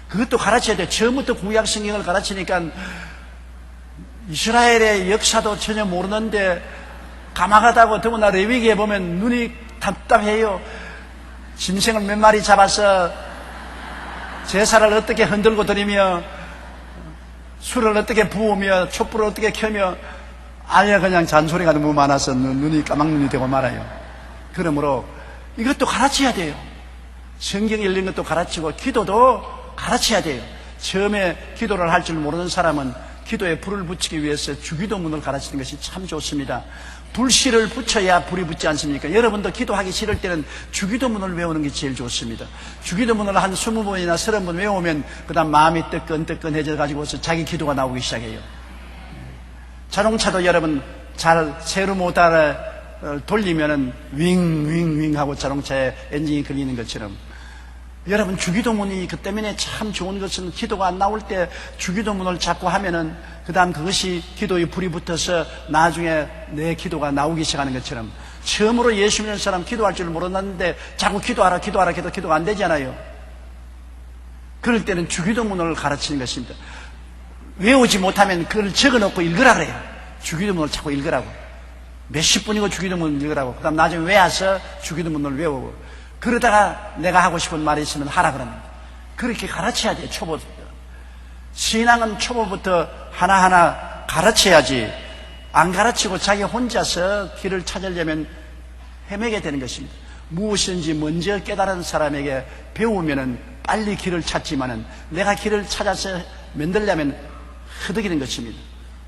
그것도 가르쳐야 돼. 처음부터 구약 성경을 가르치니까 이스라엘의 역사도 전혀 모르는데 까마가다고, 더구나 레위기에 보면 눈이 답답해요. 짐승을 몇 마리 잡아서 제사를 어떻게 흔들고 드리며 술을 어떻게 부으며 촛불을 어떻게 켜며, 아예 그냥 잔소리가 너무 많아서 눈이 까막눈이 되고 말아요. 그러므로 이것도 가르쳐야 돼요. 성경 읽는 것도 가르치고 기도도 가르쳐야 돼요. 처음에 기도를 할 줄 모르는 사람은 기도에 불을 붙이기 위해서 주기도문을 가르치는 것이 참 좋습니다. 불씨를 붙여야 불이 붙지 않습니까? 여러분도 기도하기 싫을 때는 주기도문을 외우는 게 제일 좋습니다. 주기도문을 한 20번이나 30번 외우면 그 다음 마음이 뜨끈뜨끈해져 가지고서 자기 기도가 나오기 시작해요. 자동차도 여러분 잘 세르모다를 돌리면은 윙윙윙 하고 자동차에 엔진이 걸리는 것처럼, 여러분 주기도문이 그 때문에 참 좋은 것은 기도가 안 나올 때 주기도문을 자꾸 하면은 그 다음 그것이 기도의 불이 붙어서 나중에 내 기도가 나오기 시작하는 것처럼, 처음으로 예수 믿는 사람 기도할 줄 몰랐는데 자꾸 기도하라 해도 기도가 안 되잖아요. 그럴 때는 주기도문을 가르치는 것입니다. 외우지 못하면 그걸 적어놓고 읽으라 그래요. 주기도문을 자꾸 읽으라고. 몇십 분이고 주기도문을 읽으라고. 그 다음 나중에 외워서 주기도문을 외우고, 그러다가 내가 하고 싶은 말이 있으면 하라 그럽니다. 그렇게 가르쳐야 돼요. 초보부터. 신앙은 초보부터 하나하나 가르쳐야지, 안 가르치고 자기 혼자서 길을 찾으려면 헤매게 되는 것입니다. 무엇인지 먼저 깨달은 사람에게 배우면은 빨리 길을 찾지만은 내가 길을 찾아서 만들려면 허덕이는 것입니다.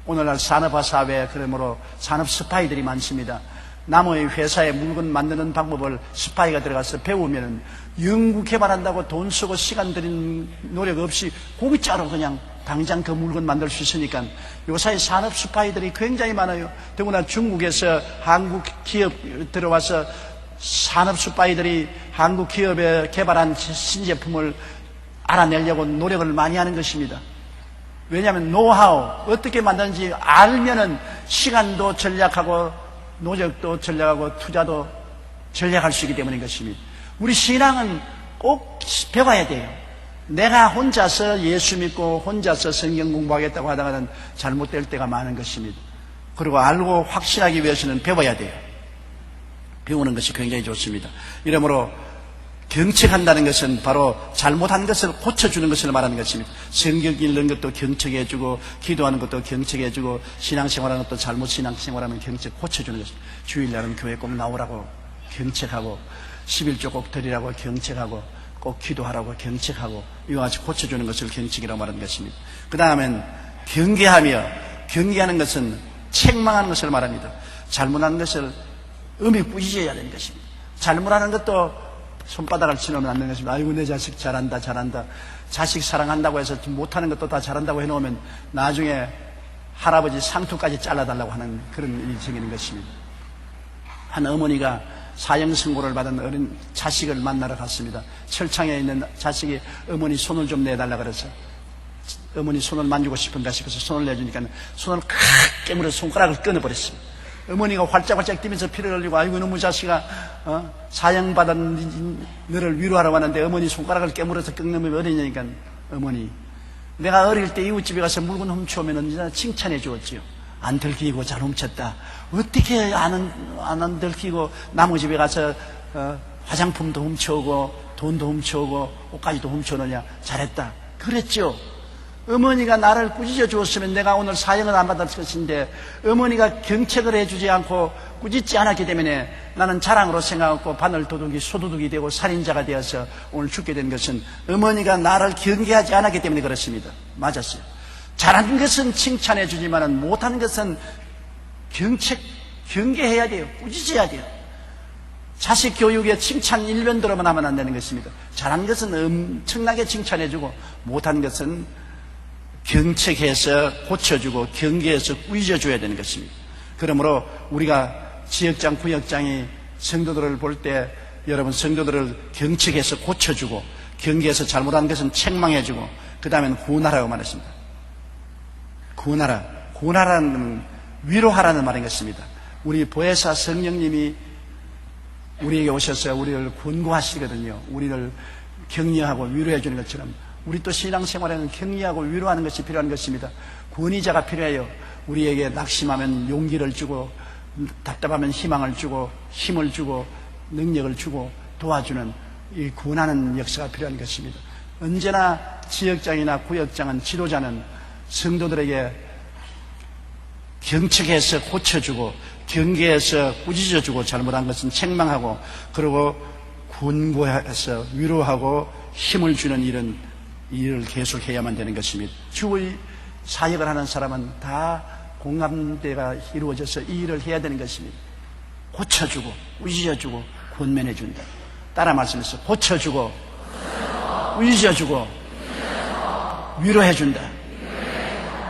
오늘날 산업화 사회에 그러므로 산업 스파이들이 많습니다. 남의 회사에 물건 만드는 방법을 스파이가 들어가서 배우면 연구 개발한다고 돈 쓰고 시간 들인 노력 없이 공짜로 그냥 당장 그 물건 만들 수 있으니까 요사이 산업 스파이들이 굉장히 많아요. 더구나 중국에서 한국 기업 들어와서 산업 스파이들이 한국 기업에 개발한 신제품을 알아내려고 노력을 많이 하는 것입니다. 왜냐하면 노하우, 어떻게 만드는지 알면은 시간도 절약하고 노력도 전략하고 투자도 전략할 수 있기 때문인 것입니다. 우리 신앙은 꼭 배워야 돼요. 내가 혼자서 예수 믿고 혼자서 성경 공부하겠다고 하다가는 잘못될 때가 많은 것입니다. 그리고 알고 확신하기 위해서는 배워야 돼요. 배우는 것이 굉장히 좋습니다. 이러므로 경책한다는 것은 바로 잘못한 것을 고쳐주는 것을 말하는 것입니다. 성경 읽는 것도 경책해주고, 기도하는 것도 경책해주고, 신앙생활하는 것도 잘못 신앙생활하면 고쳐주는 것입니다. 주일날은 교회 꼭 나오라고 경책하고, 11조 꼭 드리라고 경책하고, 꼭 기도하라고 경책하고, 이와 같이 고쳐주는 것을 경책이라고 말하는 것입니다. 그 다음엔 경계하며, 경계하는 것은 책망하는 것을 말합니다. 잘못하는 것을 음이 꾸짖어야 되는 것입니다. 잘못하는 것도 손바닥을 치놓으면 안 되는 것입니다. 아이고, 내 자식 잘한다, 잘한다. 자식 사랑한다고 해서 못하는 것도 다 잘한다고 해놓으면 나중에 할아버지 상투까지 잘라달라고 하는 그런 일이 생기는 것입니다. 한 어머니가 사형선고를 받은 어린 자식을 만나러 갔습니다. 철창에 있는 자식이 어머니 손을 좀 내달라 그래서 어머니 손을 만지고 싶은가 싶어서 손을 내주니까 손을 칵 깨물어서 손가락을 끊어버렸습니다. 어머니가 활짝활짝 뛰면서 피를 흘리고, 아이고, 너무 자식아, 사형받은 너를 위로하러 왔는데 어머니 손가락을 깨물어서 끊는 어린이니까, 어머니, 내가 어릴 때 이웃집에 가서 물건 훔쳐오면 칭찬해 주었지요. 안 들키고 잘 훔쳤다. 어떻게 안 들키고 남의 집에 가서 화장품도 훔쳐오고 돈도 훔쳐오고 옷까지도 훔쳐오느냐. 잘했다. 그랬죠. 어머니가 나를 꾸짖어 주었으면 내가 오늘 사형을 안 받을 것인데, 어머니가 경책을 해주지 않고 꾸짖지 않았기 때문에 나는 자랑으로 생각하고 바늘도둑이 소도둑이 되고 살인자가 되어서 오늘 죽게 된 것은 어머니가 나를 경계하지 않았기 때문에 그렇습니다. 맞았어요. 잘하는 것은 칭찬해 주지만 못하는 것은 경계해야 돼요. 꾸짖어야 돼요. 자식 교육에 칭찬 일변도로만 하면 안 되는 것입니다. 잘하는 것은 엄청나게 칭찬해 주고, 못하는 것은 경책해서 고쳐주고 경계해서 꾸짖어줘야 되는 것입니다. 그러므로 우리가 지역장, 구역장이 성도들을 볼 때 여러분 성도들을 경책해서 고쳐주고, 경계해서 잘못한 것은 책망해주고, 그 다음에는 구원하라고 말했습니다. 구원하라는 위로하라는 말인 것입니다. 우리 보혜사 성령님이 우리에게 오셔서 우리를 권고하시거든요. 우리를 격려하고 위로해 주는 것처럼 우리 또 신앙생활에는 격려하고 위로하는 것이 필요한 것입니다. 권위자가 필요해요. 우리에게 낙심하면 용기를 주고, 답답하면 희망을 주고, 힘을 주고, 능력을 주고 도와주는 이 권하는 역사가 필요한 것입니다. 언제나 지역장이나 구역장은, 지도자는 성도들에게 경책해서 고쳐주고, 경계해서 꾸짖어주고, 잘못한 것은 책망하고, 그리고 권고해서 위로하고 힘을 주는 일을 계속해야만 되는 것입니다. 주의 사역을 하는 사람은 다 공감대가 이루어져서 이 일을 해야 되는 것입니다. 고쳐주고, 꾸짖어주고, 권면해준다. 따라 말씀해서 고쳐주고, 꾸짖어주고, 위로해준다.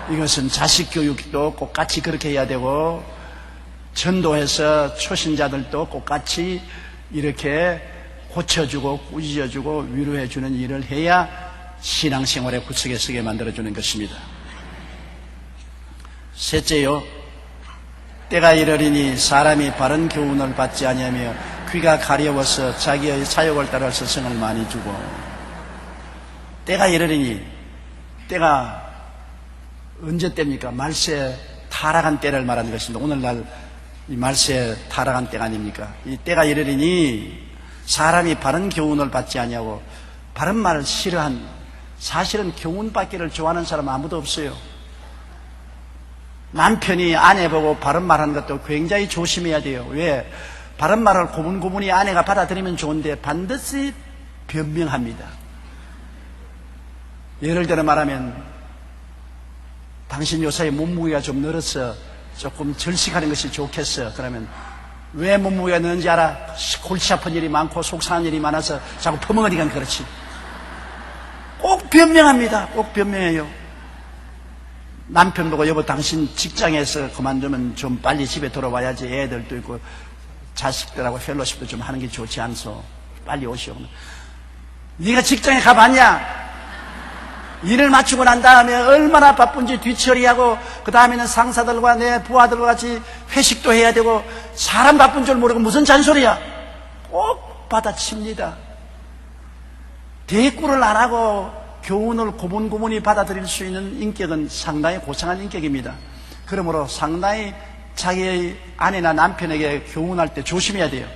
이것은 자식 교육도 똑같이 그렇게 해야 되고, 전도해서 초신자들도 똑같이 이렇게 고쳐주고 꾸짖어주고 위로해주는 일을 해야 신앙생활의 구석에 서게 만들어주는 것입니다. 셋째요, 때가 이르리니 사람이 바른 교훈을 받지 아니하며 귀가 가려워서 자기의 사욕을 따라 스승을 많이 주고. 때가 이르리니, 때가 언제 때입니까? 말세 타락한 때를 말하는 것입니다. 오늘날 이 말세 타락한 때가 아닙니까? 이 때가 이르리니 사람이 바른 교훈을 받지 아니하고, 바른 말을 싫어한, 사실은 교훈 받기를 좋아하는 사람 아무도 없어요. 남편이 아내 보고 바른 말하는 것도 굉장히 조심해야 돼요. 왜? 바른 말을 고분고분히 아내가 받아들이면 좋은데 반드시 변명합니다. 예를 들어 말하면, 당신 요사이 몸무게가 좀 늘어서 조금 절식하는 것이 좋겠어. 그러면 왜 몸무게가 늘는지 알아? 골치 아픈 일이 많고 속상한 일이 많아서 자꾸 퍼먹으니까 그렇지. 꼭 변명합니다. 꼭 변명해요. 남편 보고, 여보 당신 직장에서 그만두면 좀 빨리 집에 돌아와야지. 애들도 있고 자식들하고 펠로십도 좀 하는 게 좋지 않소. 빨리 오시오. 네가 직장에 가봤냐? 일을 마치고 난 다음에 얼마나 바쁜지 뒤처리하고, 그 다음에는 상사들과 내 부하들과 같이 회식도 해야 되고, 사람 바쁜 줄 모르고 무슨 잔소리야. 꼭 받아칩니다. 대꾸를 안 하고 교훈을 고분고분히 받아들일 수 있는 인격은 상당히 고상한 인격입니다. 그러므로 상당히 자기의 아내나 남편에게 교훈할 때 조심해야 돼요.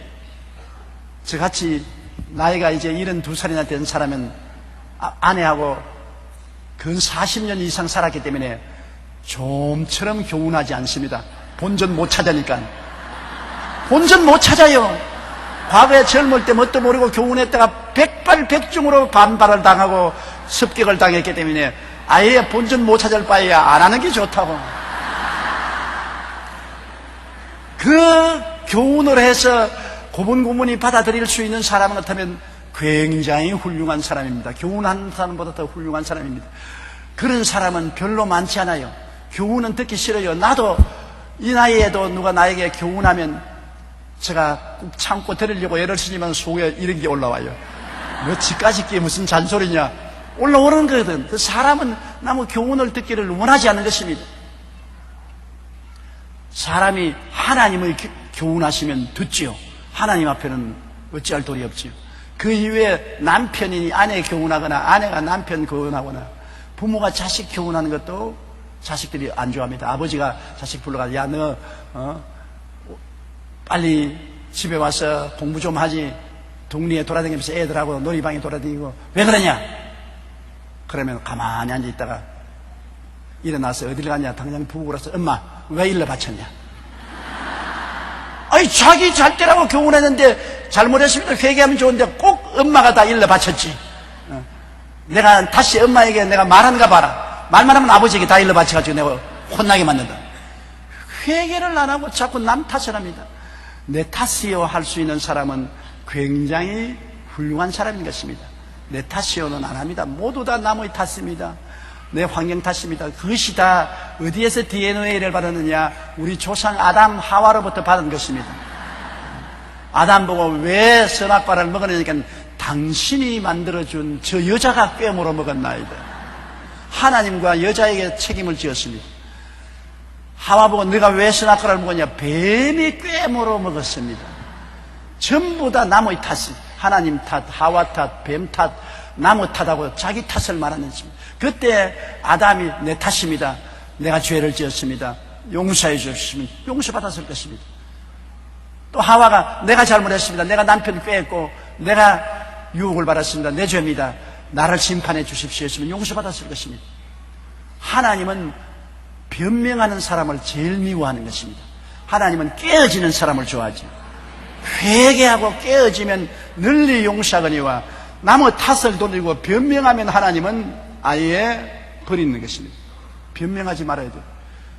저같이 나이가 이제 72살이나 된 사람은 아내하고 근 40년 이상 살았기 때문에 좀처럼 교훈하지 않습니다. 본전 못 찾으니까. 본전 못 찾아요. 과거에 젊을 때 뭣도 모르고 교훈했다가 백발백중으로 반발을 당하고 습격을 당했기 때문에 아예 본전 못 찾을 바에야 안 하는 게 좋다고. 그 교훈을 해서 고분고분히 받아들일 수 있는 사람 같으면 굉장히 훌륭한 사람입니다. 교훈한 사람보다 더 훌륭한 사람입니다. 그런 사람은 별로 많지 않아요. 교훈은 듣기 싫어요. 나도 이 나이에도 누가 나에게 교훈하면 제가 꾹 참고 들으려고 애를 쓰지만 속에 이런 게 올라와요. 너 지까지 게 무슨 잔소리냐 올라오는 거거든. 그 사람은 나무 교훈을 듣기를 원하지 않는 것입니다. 사람이 하나님의 교훈하시면 듣지요. 하나님 앞에는 어찌할 도리 없지요. 그 이후에 남편이 아내 교훈하거나 아내가 남편 교훈하거나 부모가 자식 교훈하는 것도 자식들이 안 좋아합니다. 아버지가 자식 불러가지고 야 너 빨리 집에 와서 공부 좀 하지. 동리에 돌아다니면서 애들하고 놀이방에 돌아다니고 왜 그러냐? 그러면 가만히 앉아있다가 일어나서 어딜 가냐? 당장 부부고 그래서 엄마 왜 일러 바쳤냐? 아니 자기 잘 때라고 교훈했는데 잘못했습니다. 회개하면 좋은데 꼭 엄마가 다 일러 바쳤지. 내가 다시 엄마에게 내가 말하는가 봐라. 말만 하면 아버지에게 다 일러 바쳐가지고 내가 혼나게 만든다. 회개를 안 하고 자꾸 남 탓을 합니다. 내 탓이요 할 수 있는 사람은 굉장히 훌륭한 사람인 것입니다. 내 탓이요는 안 합니다. 모두 다 남의 탓입니다. 내 환경 탓입니다. 그것이 다 어디에서 DNA를 받았느냐? 우리 조상 아담 하와로부터 받은 것입니다. 아담 보고 왜 선악과를 먹었느니까 당신이 만들어준 저 여자가 꿰물어 먹었나이다. 하나님과 여자에게 책임을 지었습니다. 하와 보고 네가 왜 선악과를 먹었냐? 뱀이 꿰물어 먹었습니다. 전부 다 남의 탓이 하나님 탓, 하와 탓, 뱀 탓, 나무 탓하고 자기 탓을 말하는 것입니다. 그때 아담이 내 탓입니다. 내가 죄를 지었습니다. 용서해 주셨으면 용서받았을 것입니다. 또 하와가 내가 잘못했습니다. 내가 남편 꾀했고 내가 유혹을 받았습니다. 내 죄입니다. 나를 심판해 주십시오 했으면 용서받았을 것입니다. 하나님은 변명하는 사람을 제일 미워하는 것입니다. 하나님은 깨어지는 사람을 좋아하지. 회개하고 깨어지면 널리 용서하거니와 남의 탓을 돌리고 변명하면 하나님은 아예 버리는 것입니다. 변명하지 말아야 돼요.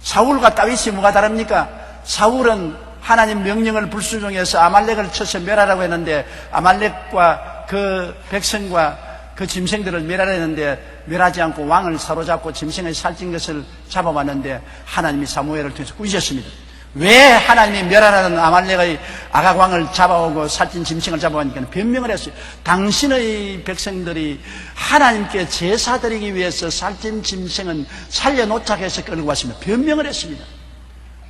사울과 다윗이 뭐가 다릅니까? 사울은 하나님 명령을 불순종해서 아말렉을 쳐서 멸하라고 했는데 아말렉과 그 백성과 그 짐승들을 멸하라 했는데 멸하지 않고 왕을 사로잡고 짐승을 살찐 것을 잡아왔는데 하나님이 사무엘을 통해서 꾸짖었습니다. 왜 하나님이 멸하라는 아말렉의 아각왕을 잡아오고 살찐 짐승을 잡아오니까 변명을 했어요. 당신의 백성들이 하나님께 제사 드리기 위해서 살찐 짐승은 살려놓자고 해서 끌고 왔습니다. 변명을 했습니다.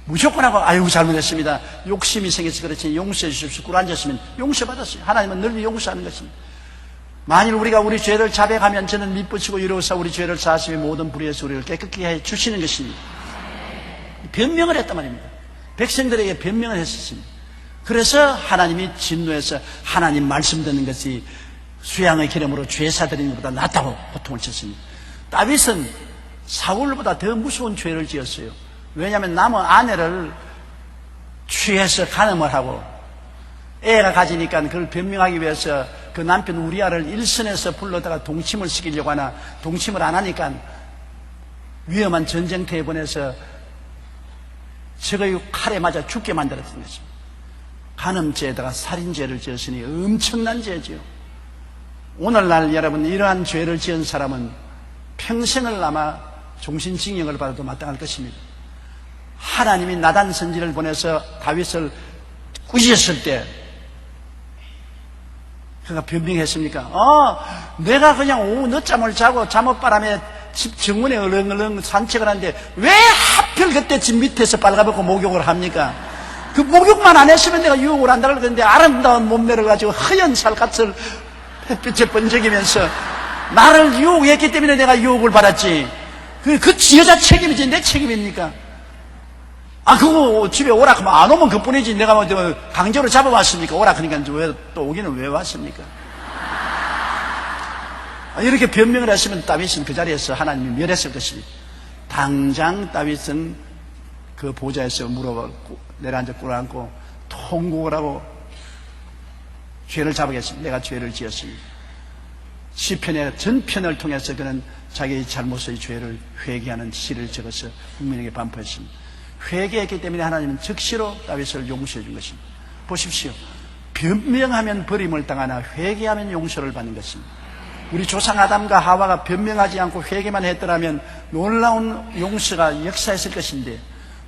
무조건 하고 아이고 잘못했습니다. 욕심이 생겨서 그렇지 용서해 주십시오. 꿇어앉았으면 용서받았어요. 하나님은 늘 용서하는 것입니다. 만일 우리가 우리 죄를 자백하면 저는 밑붙이고 이루어서 우리 죄를 사하시며 모든 불의에서 우리를 깨끗게 해 주시는 것입니다. 변명을 했단 말입니다. 백성들에게 변명을 했었습니다. 그래서 하나님이 진노해서 하나님 말씀 듣는 것이 수양의 기름으로 죄 사드리는 것보다 낫다고 고통을 쳤습니다. 다윗은 사울보다 더 무서운 죄를 지었어요. 왜냐하면 남의 아내를 취해서 간음을 하고 애가 가지니까 그걸 변명하기 위해서 그 남편 우리아를 일선에서 불러다가 동침을 시키려고 하나 동침을 안 하니까 위험한 전쟁터에 보내서 적의 칼에 맞아 죽게 만들었던 것입니다. 간음죄에다가 살인죄를 지었으니 엄청난 죄지요. 오늘날 여러분 이러한 죄를 지은 사람은 평생을 아마 종신징역을 받아도 마땅할 것입니다. 하나님이 나단 선지를 보내서 다윗을 꾸짖었을 때 그가 변명했습니까? 내가 그냥 오후 늦잠을 자고 잠옷바람에 집 정문에 얼렁얼렁 산책을 하는데 왜 하필 그때 집 밑에서 빨가벗고 목욕을 합니까? 그 목욕만 안 했으면 내가 유혹을 한다고 그러는데 아름다운 몸매를 가지고 허연 살갗을 햇빛에 번쩍이면서 나를 유혹했기 때문에 내가 유혹을 받았지. 그 여자 책임이지 내 책임입니까? 그거 집에 오라 하면 안 오면 그뿐이지. 내가 뭐 강제로 잡아왔습니까? 오라 그러니까 왜 또 오기는 왜 왔습니까? 이렇게 변명을 했으면 다윗은 그 자리에서 하나님이 멸했을 것입니다. 당장 다윗은 그 보좌에서 무릎을 내려앉아 꿇어앉고 통곡을 하고 죄를 잡아겠습니다. 내가 죄를 지었습니다. 시편의 전편을 통해서 그는 자기의 잘못의 죄를 회개하는 시를 적어서 국민에게 반포했습니다. 회개했기 때문에 하나님은 즉시로 다윗을 용서해 준 것입니다. 보십시오. 변명하면 버림을 당하나 회개하면 용서를 받는 것입니다. 우리 조상 아담과 하와가 변명하지 않고 회개만 했더라면 놀라운 용서가 역사했을 것인데,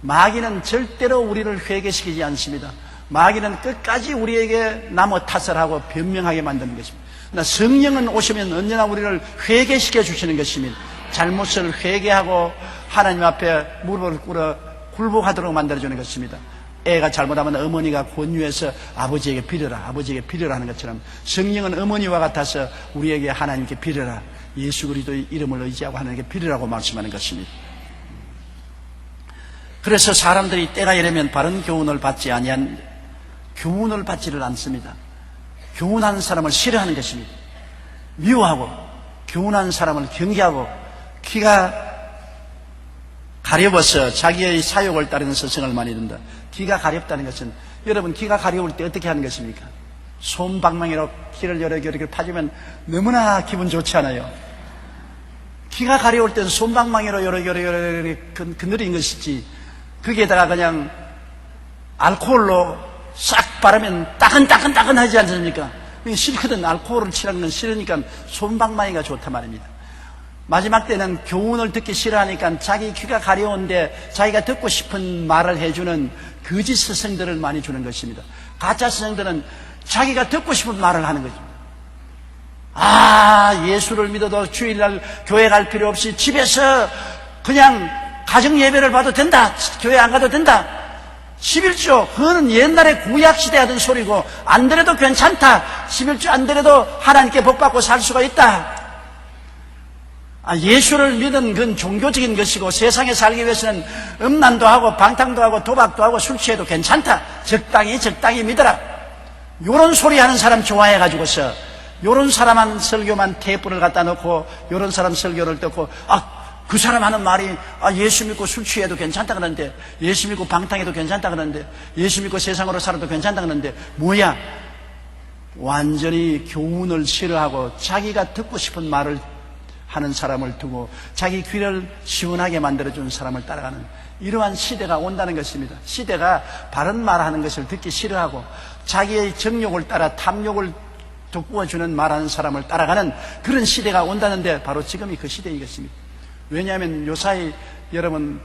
마귀는 절대로 우리를 회개시키지 않습니다. 마귀는 끝까지 우리에게 나무 탓을 하고 변명하게 만드는 것입니다. 그러나 성령은 오시면 언제나 우리를 회개시켜 주시는 것입니다. 잘못을 회개하고 하나님 앞에 무릎을 꿇어 굴복하도록 만들어주는 것입니다. 애가 잘못하면 어머니가 권유해서 아버지에게 빌어라, 아버지에게 빌어라 하는 것처럼 성령은 어머니와 같아서 우리에게 하나님께 빌어라, 예수 그리스도의 이름을 의지하고 하나님께 빌으라고 말씀하는 것입니다. 그래서 사람들이 때가 이르면 바른 교훈을 받지 아니한 교훈을 받지를 않습니다. 교훈하는 사람을 싫어하는 것입니다. 미워하고 교훈하는 사람을 경계하고 귀가 가려워서 자기의 사욕을 따르는 서성을 많이 든다. 귀가 가렵다는 것은, 여러분 귀가 가려울 때 어떻게 하는 것입니까? 솜방망이로 귀를 여러 개 파주면 너무나 기분 좋지 않아요? 귀가 가려울 때는 솜방망이로 여러 개 그늘인 것이지, 거기에다가 그냥 알코올로 싹 바르면 따끈따끈하지 않습니까? 싫거든. 알코올을 칠하는 건 싫으니까 솜방망이가 좋단 말입니다. 마지막 때는 교훈을 듣기 싫어하니까 자기 귀가 가려운데 자기가 듣고 싶은 말을 해주는 거짓 스승들을 많이 주는 것입니다. 가짜 스승들은 자기가 듣고 싶은 말을 하는 것입니다. 예수를 믿어도 주일날 교회 갈 필요 없이 집에서 그냥 가정 예배를 봐도 된다, 교회 안 가도 된다, 11조, 그거는 옛날에 구약시대 하던 소리고, 안 되려도 괜찮다, 11조 안 되려도 하나님께 복받고 살 수가 있다. 예수를 믿은 건 종교적인 것이고, 세상에 살기 위해서는 음란도 하고 방탕도 하고 도박도 하고 술 취해도 괜찮다, 적당히 믿어라, 요런 소리 하는 사람 좋아해가지고서 요런 사람 한 설교만 테이프를 갖다 놓고 요런 사람 설교를 듣고, 그 사람 하는 말이 예수 믿고 술 취해도 괜찮다 그러는데, 예수 믿고 방탕해도 괜찮다 그러는데, 예수 믿고 세상으로 살아도 괜찮다 그러는데, 뭐야? 완전히 교훈을 싫어하고 자기가 듣고 싶은 말을 하는 사람을 두고 자기 귀를 시원하게 만들어주는 사람을 따라가는 이러한 시대가 온다는 것입니다. 시대가 바른 말하는 것을 듣기 싫어하고 자기의 정욕을 따라 탐욕을 돋구어주는 말하는 사람을 따라가는 그런 시대가 온다는데, 바로 지금이 그 시대인 것입니다. 왜냐하면 요사이 여러분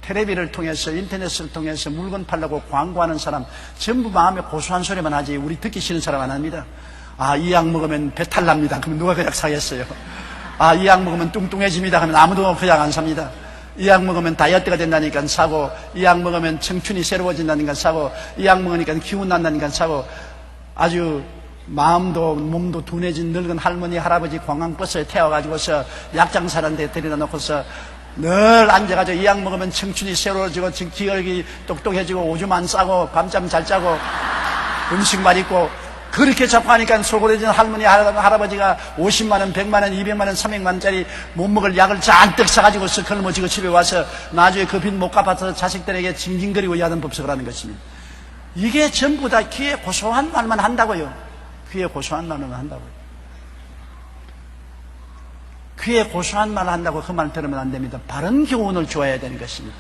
텔레비를 통해서 인터넷을 통해서 물건 팔려고 광고하는 사람 전부 마음에 고소한 소리만 하지 우리 듣기 싫은 사람 안 합니다. 이 약 먹으면 배탈 납니다. 그러면 누가 그 약 사겠어요? 이 약 먹으면 뚱뚱해집니다. 하면 아무도 그 약 안 삽니다. 이 약 먹으면 다이어트가 된다니까 사고, 이 약 먹으면 청춘이 새로워진다니까 사고, 이 약 먹으니까 기운 난다니까 사고, 아주 마음도 몸도 둔해진 늙은 할머니 할아버지 관광버스에 태워가지고서 약장사라는 데 데려다 놓고서 늘 앉아가지고 이 약 먹으면 청춘이 새로워지고 기억이 똑똑해지고 오줌 안 싸고 밤잠 잘 자고 음식 맛있고, 그렇게 자꾸 하니까 소골해진 할머니 할아버지가 50만원 100만원 200만원 300만원짜리 못 먹을 약을 잔뜩 사가지고서 걸머지고 집에 와서 나중에 그 빚 못 갚아서 자식들에게 징징거리고 야단 법석을 하는 것입니다. 이게 전부 다 귀에 고소한 말만 한다고요. 귀에 고소한 말만 한다고요. 귀에 고소한 말을 한다고 그 말 들으면 안 됩니다. 바른 교훈을 줘야 되는 것입니다.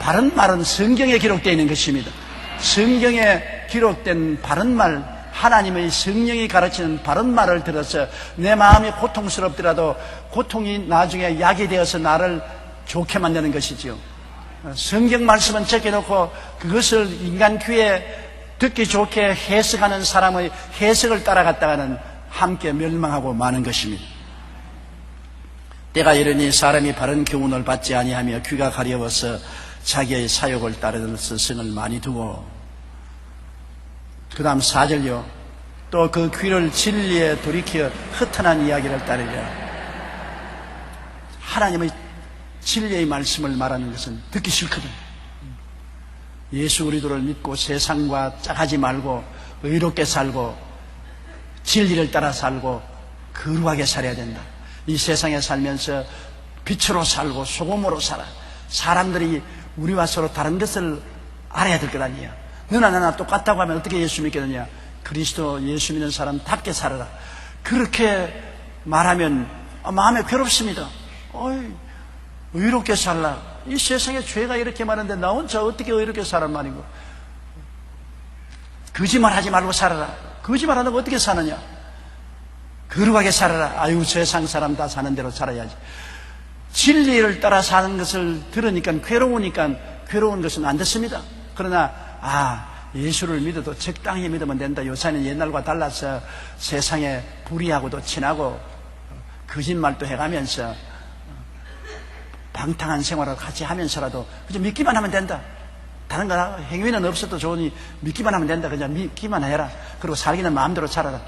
바른 말은 성경에 기록되어 있는 것입니다. 성경에 기록된 바른 말, 하나님의 성령이 가르치는 바른 말을 들어서 내 마음이 고통스럽더라도 고통이 나중에 약이 되어서 나를 좋게 만드는 것이지요. 성경 말씀은 적혀놓고 그것을 인간 귀에 듣기 좋게 해석하는 사람의 해석을 따라갔다가는 함께 멸망하고 마는 것입니다. 때가 이르니 사람이 바른 교훈을 받지 아니하며 귀가 가려워서 자기의 사욕을 따르는 스승을 많이 두고, 그 다음 4절요. 또 그 귀를 진리에 돌이켜 허탄한 이야기를 따르려. 하나님의 진리의 말씀을 말하는 것은 듣기 싫거든. 예수 그리스도를 믿고 세상과 짝하지 말고 의롭게 살고 진리를 따라 살고 거룩하게 살아야 된다. 이 세상에 살면서 빛으로 살고 소금으로 살아. 사람들이 우리와 서로 다른 것을 알아야 될 것 아니야. 너나 나나 똑같다고 하면 어떻게 예수 믿겠느냐? 그리스도 예수 믿는 사람답게 살아라. 그렇게 말하면 마음에 괴롭습니다. 어이, 의롭게 살라. 이 세상에 죄가 이렇게 많은데 나 혼자 어떻게 의롭게 살란 말이고. 거짓말하지 말고 살아라. 거짓말하는 거 어떻게 사느냐? 거룩하게 살아라. 아유, 세상 사람 다 사는 대로 살아야지. 진리를 따라 사는 것을 들으니까 괴로우니까 괴로운 것은 안 됐습니다. 그러나 예수를 믿어도 적당히 믿으면 된다. 요새는 옛날과 달라서 세상에 불의하고도 친하고 거짓말도 해가면서 방탕한 생활을 같이 하면서라도 그냥 믿기만 하면 된다. 다른 거 행위는 없어도 좋으니 믿기만 하면 된다. 그냥 믿기만 해라. 그리고 살기는 마음대로 살아라.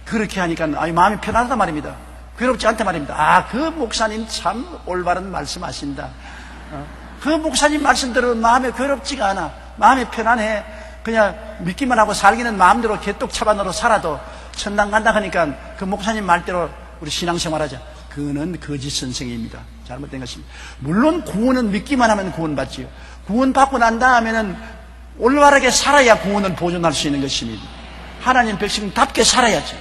그렇게 하니까 마음이 편하단 말입니다. 괴롭지 않단 말입니다. 그 목사님 참 올바른 말씀하신다. 그 목사님 말씀대로 마음에 괴롭지가 않아. 마음이 편안해. 그냥 믿기만 하고 살기는 마음대로 개떡차반으로 살아도 천당 간다 하니까 그 목사님 말대로 우리 신앙생활하자. 그는 거짓 선생입니다. 잘못된 것입니다. 물론 구원은 믿기만 하면 구원받지요. 구원받고 난 다음에는 올바르게 살아야 구원을 보존할 수 있는 것입니다. 하나님 백성답게 살아야지.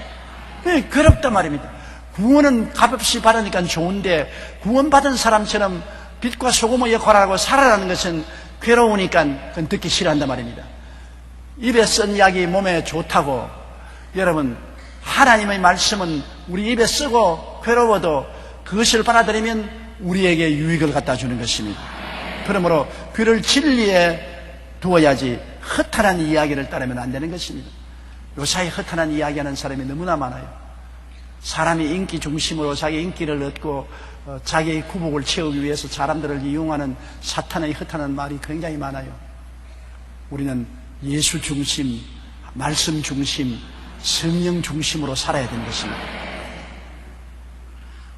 괴롭단 말입니다. 구원은 값없이 받으니까 좋은데 구원받은 사람처럼 빛과 소금의 역할을 하고 살아라는 것은 괴로우니까 그건 듣기 싫어한단 말입니다. 입에 쓴 약이 몸에 좋다고. 여러분, 하나님의 말씀은 우리 입에 쓰고 괴로워도 그것을 받아들이면 우리에게 유익을 갖다 주는 것입니다. 그러므로 귀를 진리에 두어야지 허탄한 이야기를 따르면 안 되는 것입니다. 요사이 허탄한 이야기하는 사람이 너무나 많아요. 사람이 인기 중심으로 자기 인기를 얻고 자기의 구복을 채우기 위해서 사람들을 이용하는 사탄의 허탄한 말이 굉장히 많아요. 우리는 예수 중심, 말씀 중심, 성령 중심으로 살아야 되는 것입니다.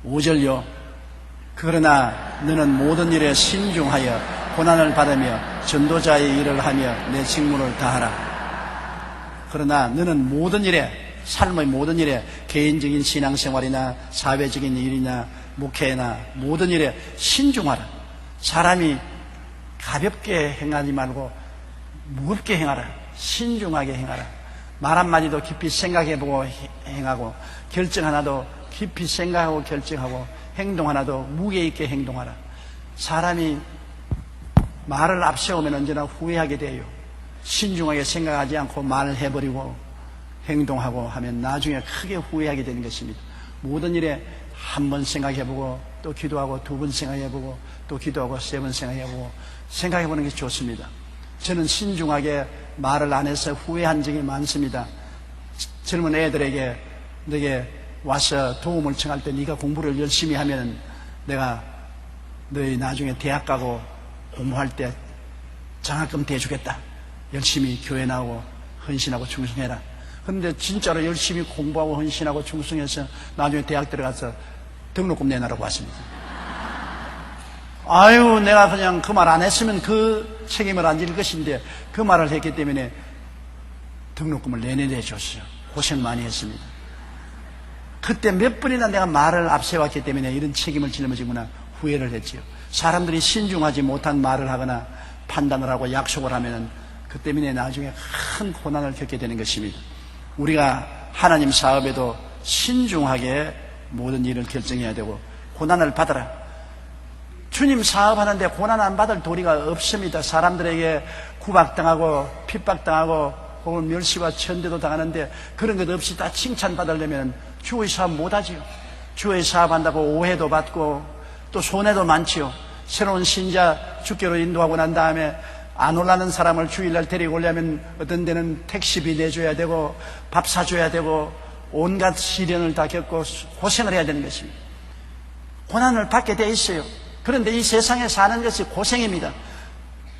5절요. 그러나 너는 모든 일에 신중하여 고난을 받으며 전도자의 일을 하며 내 직무를 다하라. 그러나 너는 모든 일에, 삶의 모든 일에, 개인적인 신앙생활이나 사회적인 일이나 목회나 모든 일에 신중하라. 사람이 가볍게 행하지 말고 무겁게 행하라. 신중하게 행하라. 말 한마디도 깊이 생각해보고 행하고, 결정 하나도 깊이 생각하고 결정하고, 행동 하나도 무게 있게 행동하라. 사람이 말을 앞세우면 언제나 후회하게 돼요. 신중하게 생각하지 않고 말을 해버리고 행동하고 하면 나중에 크게 후회하게 되는 것입니다. 모든 일에 한 번 생각해보고 또 기도하고 두 번 생각해보고 또 기도하고 세 번 생각해보고 생각해보는 것이 좋습니다. 저는 신중하게 말을 안 해서 후회한 적이 많습니다. 젊은 애들에게 너에게 와서 도움을 청할 때 네가 공부를 열심히 하면 내가 너희 나중에 대학 가고 공부할 때 장학금 대주겠다. 열심히 교회 나오고 헌신하고 충성해라. 그런데 진짜로 열심히 공부하고 헌신하고 충성해서 나중에 대학 들어가서 등록금 내놔라고 왔습니다. 아유, 내가 그냥 그 말 안 했으면 그 책임을 안 질 것인데 그 말을 했기 때문에 등록금을 내줬어요. 고생 많이 했습니다. 그때 몇 번이나 내가 말을 앞세웠기 때문에 이런 책임을 짊어지구나 후회를 했지요. 사람들이 신중하지 못한 말을 하거나 판단을 하고 약속을 하면은 그 때문에 나중에 큰 고난을 겪게 되는 것입니다. 우리가 하나님 사업에도 신중하게 모든 일을 결정해야 되고 고난을 받아라. 주님 사업하는데 고난 안 받을 도리가 없습니다. 사람들에게 구박당하고 핍박당하고 혹은 멸시와 천대도 당하는데 그런 것 없이 다 칭찬받으려면 주의 사업 못하지요. 주의 사업한다고 오해도 받고 또 손해도 많지요. 새로운 신자 주께로 인도하고 난 다음에 안 올라는 사람을 주일날 데리고 오려면 어떤 데는 택시비 내줘야 되고 밥 사줘야 되고 온갖 시련을 다 겪고 고생을 해야 되는 것입니다. 고난을 받게 돼 있어요. 그런데 이 세상에 사는 것이 고생입니다.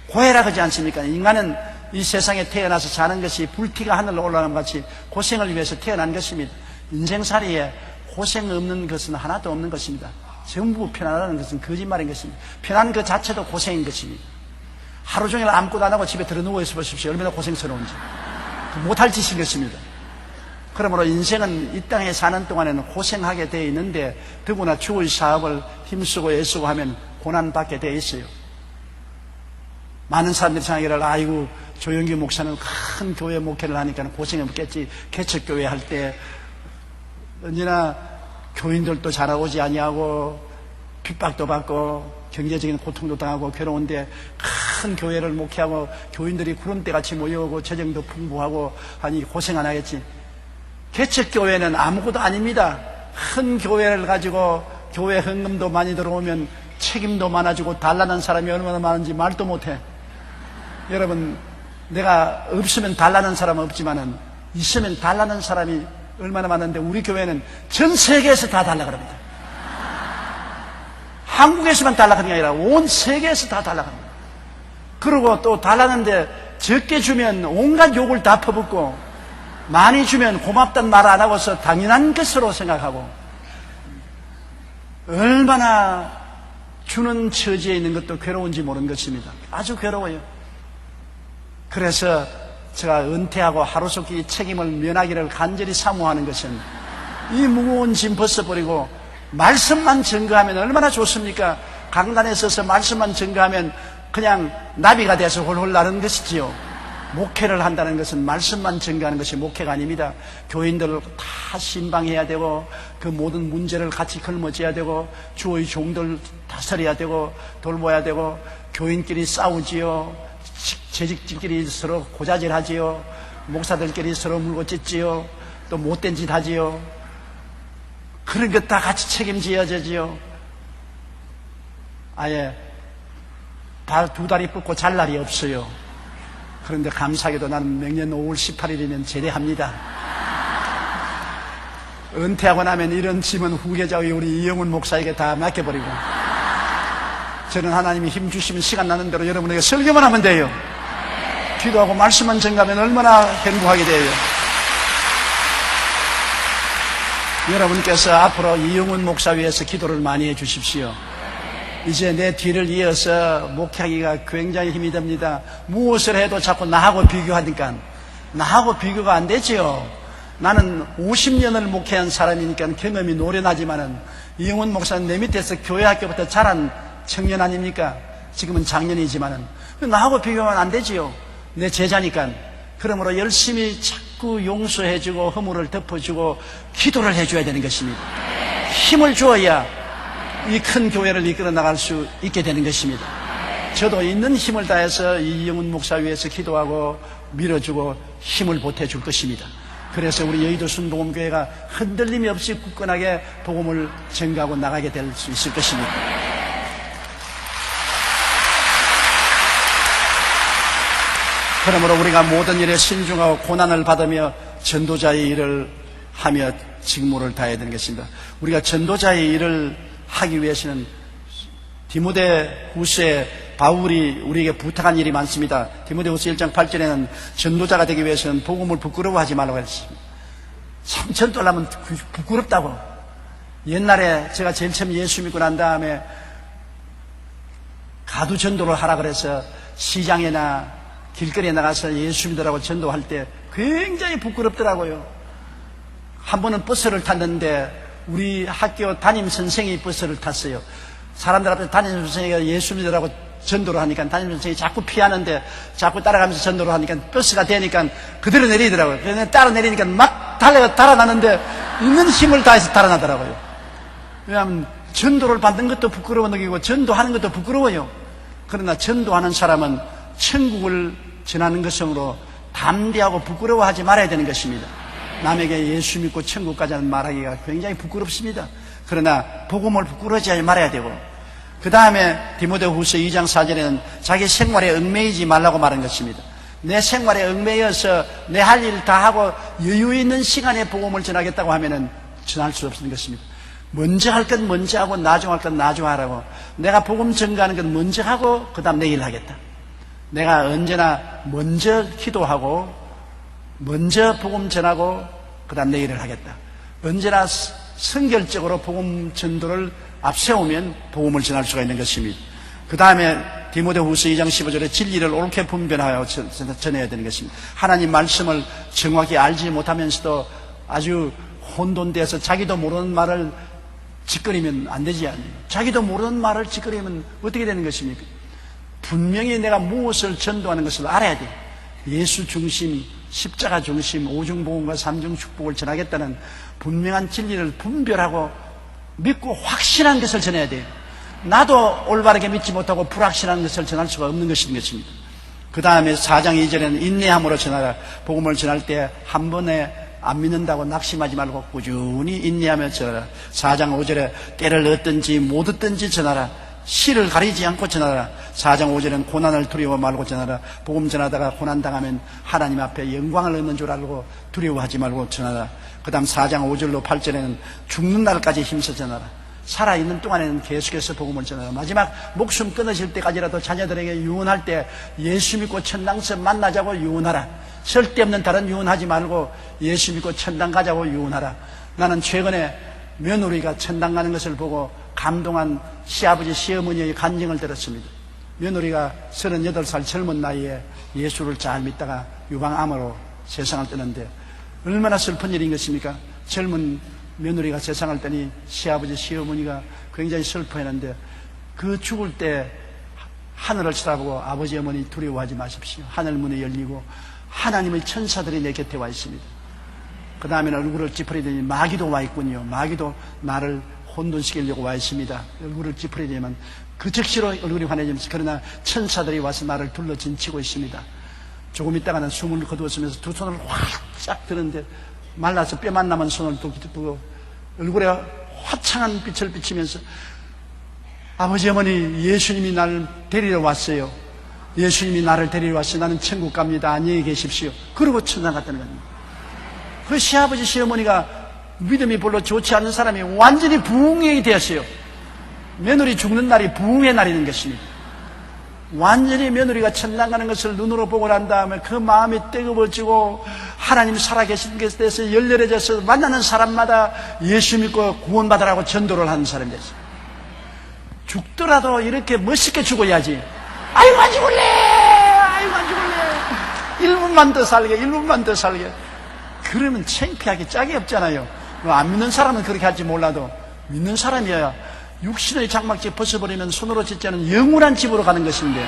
고해라 하지 않습니까? 인간은 이 세상에 태어나서 사는 것이 불티가 하늘로 올라가는 것 같이 고생을 위해서 태어난 것입니다. 인생살이에 고생 없는 것은 하나도 없는 것입니다. 전부 편안하다는 것은 거짓말인 것입니다. 편한 그 자체도 고생인 것입니다. 하루 종일 아무것도 안 하고 집에 들어 누워 있어 보십시오. 얼마나 고생스러운지. 못할 짓인 것입니다. 그러므로 인생은 이 땅에 사는 동안에는 고생하게 되어 있는데 더구나 주의 사업을 힘쓰고 애쓰고 하면 고난받게 되어 있어요. 많은 사람들이 생각하기를 아이고 조영기 목사는 큰 교회 목회를 하니까 고생이 없겠지. 개척교회 할 때 언제나 교인들도 잘 오지 아니하고 핍박도 받고 경제적인 고통도 당하고 괴로운데 큰 교회를 목회하고 교인들이 구름대같이 모여오고 재정도 풍부하고 하니 고생 안 하겠지. 개척교회는 아무것도 아닙니다. 큰 교회를 가지고 교회 헌금도 많이 들어오면 책임도 많아지고 달라는 사람이 얼마나 많은지 말도 못해. 여러분, 내가 없으면 달라는 사람은 없지만은 있으면 달라는 사람이 얼마나 많은데 우리 교회는 전 세계에서 다 달라 그럽니다. 한국에서만 달라는 게 아니라 온 세계에서 다 달라갑니다. 그리고 또 달라는데 적게 주면 온갖 욕을 다 퍼붓고 많이 주면 고맙다는 말 안 하고서 당연한 것으로 생각하고 얼마나 주는 처지에 있는 것도 괴로운지 모르는 것입니다. 아주 괴로워요. 그래서 제가 은퇴하고 하루속히 책임을 면하기를 간절히 사모하는 것은 이 무거운 짐 벗어버리고 말씀만 증거하면 얼마나 좋습니까? 강단에 서서 말씀만 증거하면 그냥 나비가 돼서 홀홀 나는 것이지요. 목회를 한다는 것은 말씀만 증거하는 것이 목회가 아닙니다. 교인들을 다 신방해야 되고 그 모든 문제를 같이 걸머져야 되고 주의 종들 다스려야 되고 돌봐야 되고 교인끼리 싸우지요. 재직들끼리 서로 고자질하지요. 목사들끼리 서로 물고 찢지요. 또 못된 짓 하지요. 그런 것 다 같이 책임져야 되지요. 아예 두 다리 뻗고 잘 날이 없어요. 그런데 감사하게도 나는 명년 5월 18일이면 제대합니다. 은퇴하고 나면 이런 짐은 후계자의 우리 이영훈 목사에게 다 맡겨버리고 저는 하나님이 힘 주시면 시간 나는 대로 여러분에게 설교만 하면 돼요. 기도하고 말씀만 전가하면 얼마나 행복하게 돼요. 여러분께서 앞으로 이영훈 목사 위해서 기도를 많이 해 주십시오. 이제 내 뒤를 이어서 목회하기가 굉장히 힘이 듭니다. 무엇을 해도 자꾸 나하고 비교하니까 나하고 비교가 안 되지요. 나는 50년을 목회한 사람이니까 경험이 노련하지만은 이영훈 목사는 내 밑에서 교회 학교부터 자란 청년 아닙니까? 지금은 작년이지만은 나하고 비교하면 안 되지요. 내 제자니까. 그러므로 열심히 자꾸 용서해주고 허물을 덮어주고 기도를 해줘야 되는 것입니다. 힘을 주어야 이 큰 교회를 이끌어 나갈 수 있게 되는 것입니다. 저도 있는 힘을 다해서 이영훈 목사 위해서 기도하고 밀어주고 힘을 보태줄 것입니다. 그래서 우리 여의도 순복음교회가 흔들림이 없이 굳건하게 복음을 전가하고 나가게 될 수 있을 것입니다. 그러므로 우리가 모든 일에 신중하고 고난을 받으며 전도자의 일을 하며 직무를 다해야 되는 것입니다. 우리가 전도자의 일을 하기 위해서는 디모데 후서에 바울이 우리에게 부탁한 일이 많습니다. 디모데 후서 1장 8절에는 전도자가 되기 위해서는 복음을 부끄러워하지 말라고 했습니다. 참 전도하려면 부끄럽다고. 옛날에 제가 제일 처음 예수 믿고 난 다음에 가두 전도를 하라 그래서 시장이나 길거리에 나가서 예수 믿으라고 전도할 때 굉장히 부끄럽더라고요. 한 번은 버스를 탔는데 우리 학교 담임 선생이 버스를 탔어요. 사람들 앞에서 담임 선생이 예수 믿으라고 전도를 하니까 담임 선생이 자꾸 피하는데 자꾸 따라가면서 전도를 하니까 버스가 되니까 그대로 내리더라고요. 그래서 따라 내리니까 막 달아나는데 있는 힘을 다해서 달아나더라고요. 왜냐하면 전도를 받는 것도 부끄러워 느끼고 전도하는 것도 부끄러워요. 그러나 전도하는 사람은 천국을 전하는 것으로 담대하고 부끄러워하지 말아야 되는 것입니다. 남에게 예수 믿고 천국 가자는 말하기가 굉장히 부끄럽습니다. 그러나 복음을 부끄러워하지 말아야 되고 그 다음에 디모데후서 2장 4절에는 자기 생활에 얽매이지 말라고 말한 것입니다. 내 생활에 얽매여서 내 할 일 다 하고 여유 있는 시간에 복음을 전하겠다고 하면은 전할 수 없는 것입니다. 먼저 할 건 먼저 하고 나중 할 건 나중 하라고. 내가 복음 전가하는 건 먼저 하고 그 다음 내일 하겠다. 내가 언제나 먼저 기도하고 먼저 복음 전하고 그 다음 내일을 하겠다. 언제나 선결적으로 복음 전도를 앞세우면 복음을 전할 수가 있는 것입니다. 그 다음에 디모데후서 2장 15절에 진리를 옳게 분별하여 전해야 되는 것입니다. 하나님 말씀을 정확히 알지 못하면서도 아주 혼돈되어서 자기도 모르는 말을 짓거리면 안 되지 않나요? 자기도 모르는 말을 짓거리면 어떻게 되는 것입니까? 분명히 내가 무엇을 전도하는 것을 알아야 돼. 예수 중심, 십자가 중심, 오중복음과 삼중축복을 전하겠다는 분명한 진리를 분별하고 믿고 확신한 것을 전해야 돼요. 나도 올바르게 믿지 못하고 불확신한 것을 전할 수가 없는 것입니다. 그 다음에 4장 2절에는 인내함으로 전하라. 복음을 전할 때 한 번에 안 믿는다고 낙심하지 말고 꾸준히 인내하며 전하라. 4장 5절에 때를 얻든지 못 얻든지 전하라. 시를 가리지 않고 전하라. 4장 5절에는 고난을 두려워 말고 전하라. 복음 전하다가 고난당하면 하나님 앞에 영광을 얻는 줄 알고 두려워하지 말고 전하라. 그 다음 4장 5절로 8절에는 죽는 날까지 힘써 전하라. 살아있는 동안에는 계속해서 복음을 전하라. 마지막 목숨 끊어질 때까지라도 자녀들에게 유언할 때 예수 믿고 천당서 만나자고 유언하라. 쓸데없는 다른 유언하지 말고 예수 믿고 천당 가자고 유언하라. 나는 최근에 며느리가 천당 가는 것을 보고 감동한 시아버지 시어머니의 간증을 들었습니다. 며느리가 38살 젊은 나이에 예수를 잘 믿다가 유방암으로 세상을 떠는데 얼마나 슬픈 일인 것입니까? 젊은 며느리가 세상을 떠니 시아버지 시어머니가 굉장히 슬퍼했는데 그 죽을 때 하늘을 쳐다보고 아버지 어머니 두려워하지 마십시오. 하늘 문이 열리고 하나님의 천사들이 내 곁에 와 있습니다. 그 다음에는 얼굴을 찌푸리더니 마귀도 와 있군요. 마귀도 나를 혼돈시키려고 와 있습니다. 얼굴을 찌푸리더니만 그 즉시로 얼굴이 환해지면서 그러나 천사들이 와서 나를 둘러 진치고 있습니다. 조금 있다가는 숨을 거두었으면서 두 손을 활짝 드는데 말라서 뼈만 남은 손을 두고 얼굴에 화창한 빛을 비치면서 아버지 어머니 예수님이 나를 데리러 왔어요. 예수님이 나를 데리러 왔어요. 나는 천국 갑니다. 안녕히 계십시오. 그러고 천당 갔다는 겁니다. 그 시아버지 시어머니가 믿음이 별로 좋지 않은 사람이 완전히 부흥이 되었어요. 며느리 죽는 날이 부흥의 날이는 것입니다. 완전히 며느리가 천당 가는 것을 눈으로 보고 난 다음에 그 마음이 뜨거워지고 하나님 살아계신 것에 대해서 열렬해져서 만나는 사람마다 예수 믿고 구원받으라고 전도를 하는 사람이 됐어요. 죽더라도 이렇게 멋있게 죽어야지. 아이고 안 죽을래! 아이고 안 죽을래! 1분만 더 살게, 1분만 더 살게. 그러면 창피하기 짝이 없잖아요. 안 믿는 사람은 그렇게 할지 몰라도 믿는 사람이어야 육신의 장막지 벗어버리면 손으로 짓지 않은 영원한 집으로 가는 것인데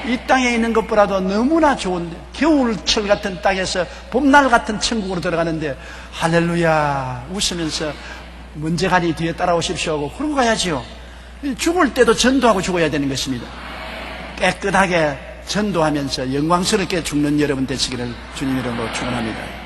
이 땅에 있는 것보다도 너무나 좋은데 겨울철 같은 땅에서 봄날 같은 천국으로 들어가는데 할렐루야 웃으면서 문제 가니 뒤에 따라오십시오 하고 그러고 가야지요. 죽을 때도 전도하고 죽어야 되는 것입니다. 깨끗하게 전도하면서 영광스럽게 죽는 여러분 되시기를 주님 이름으로 축원합니다.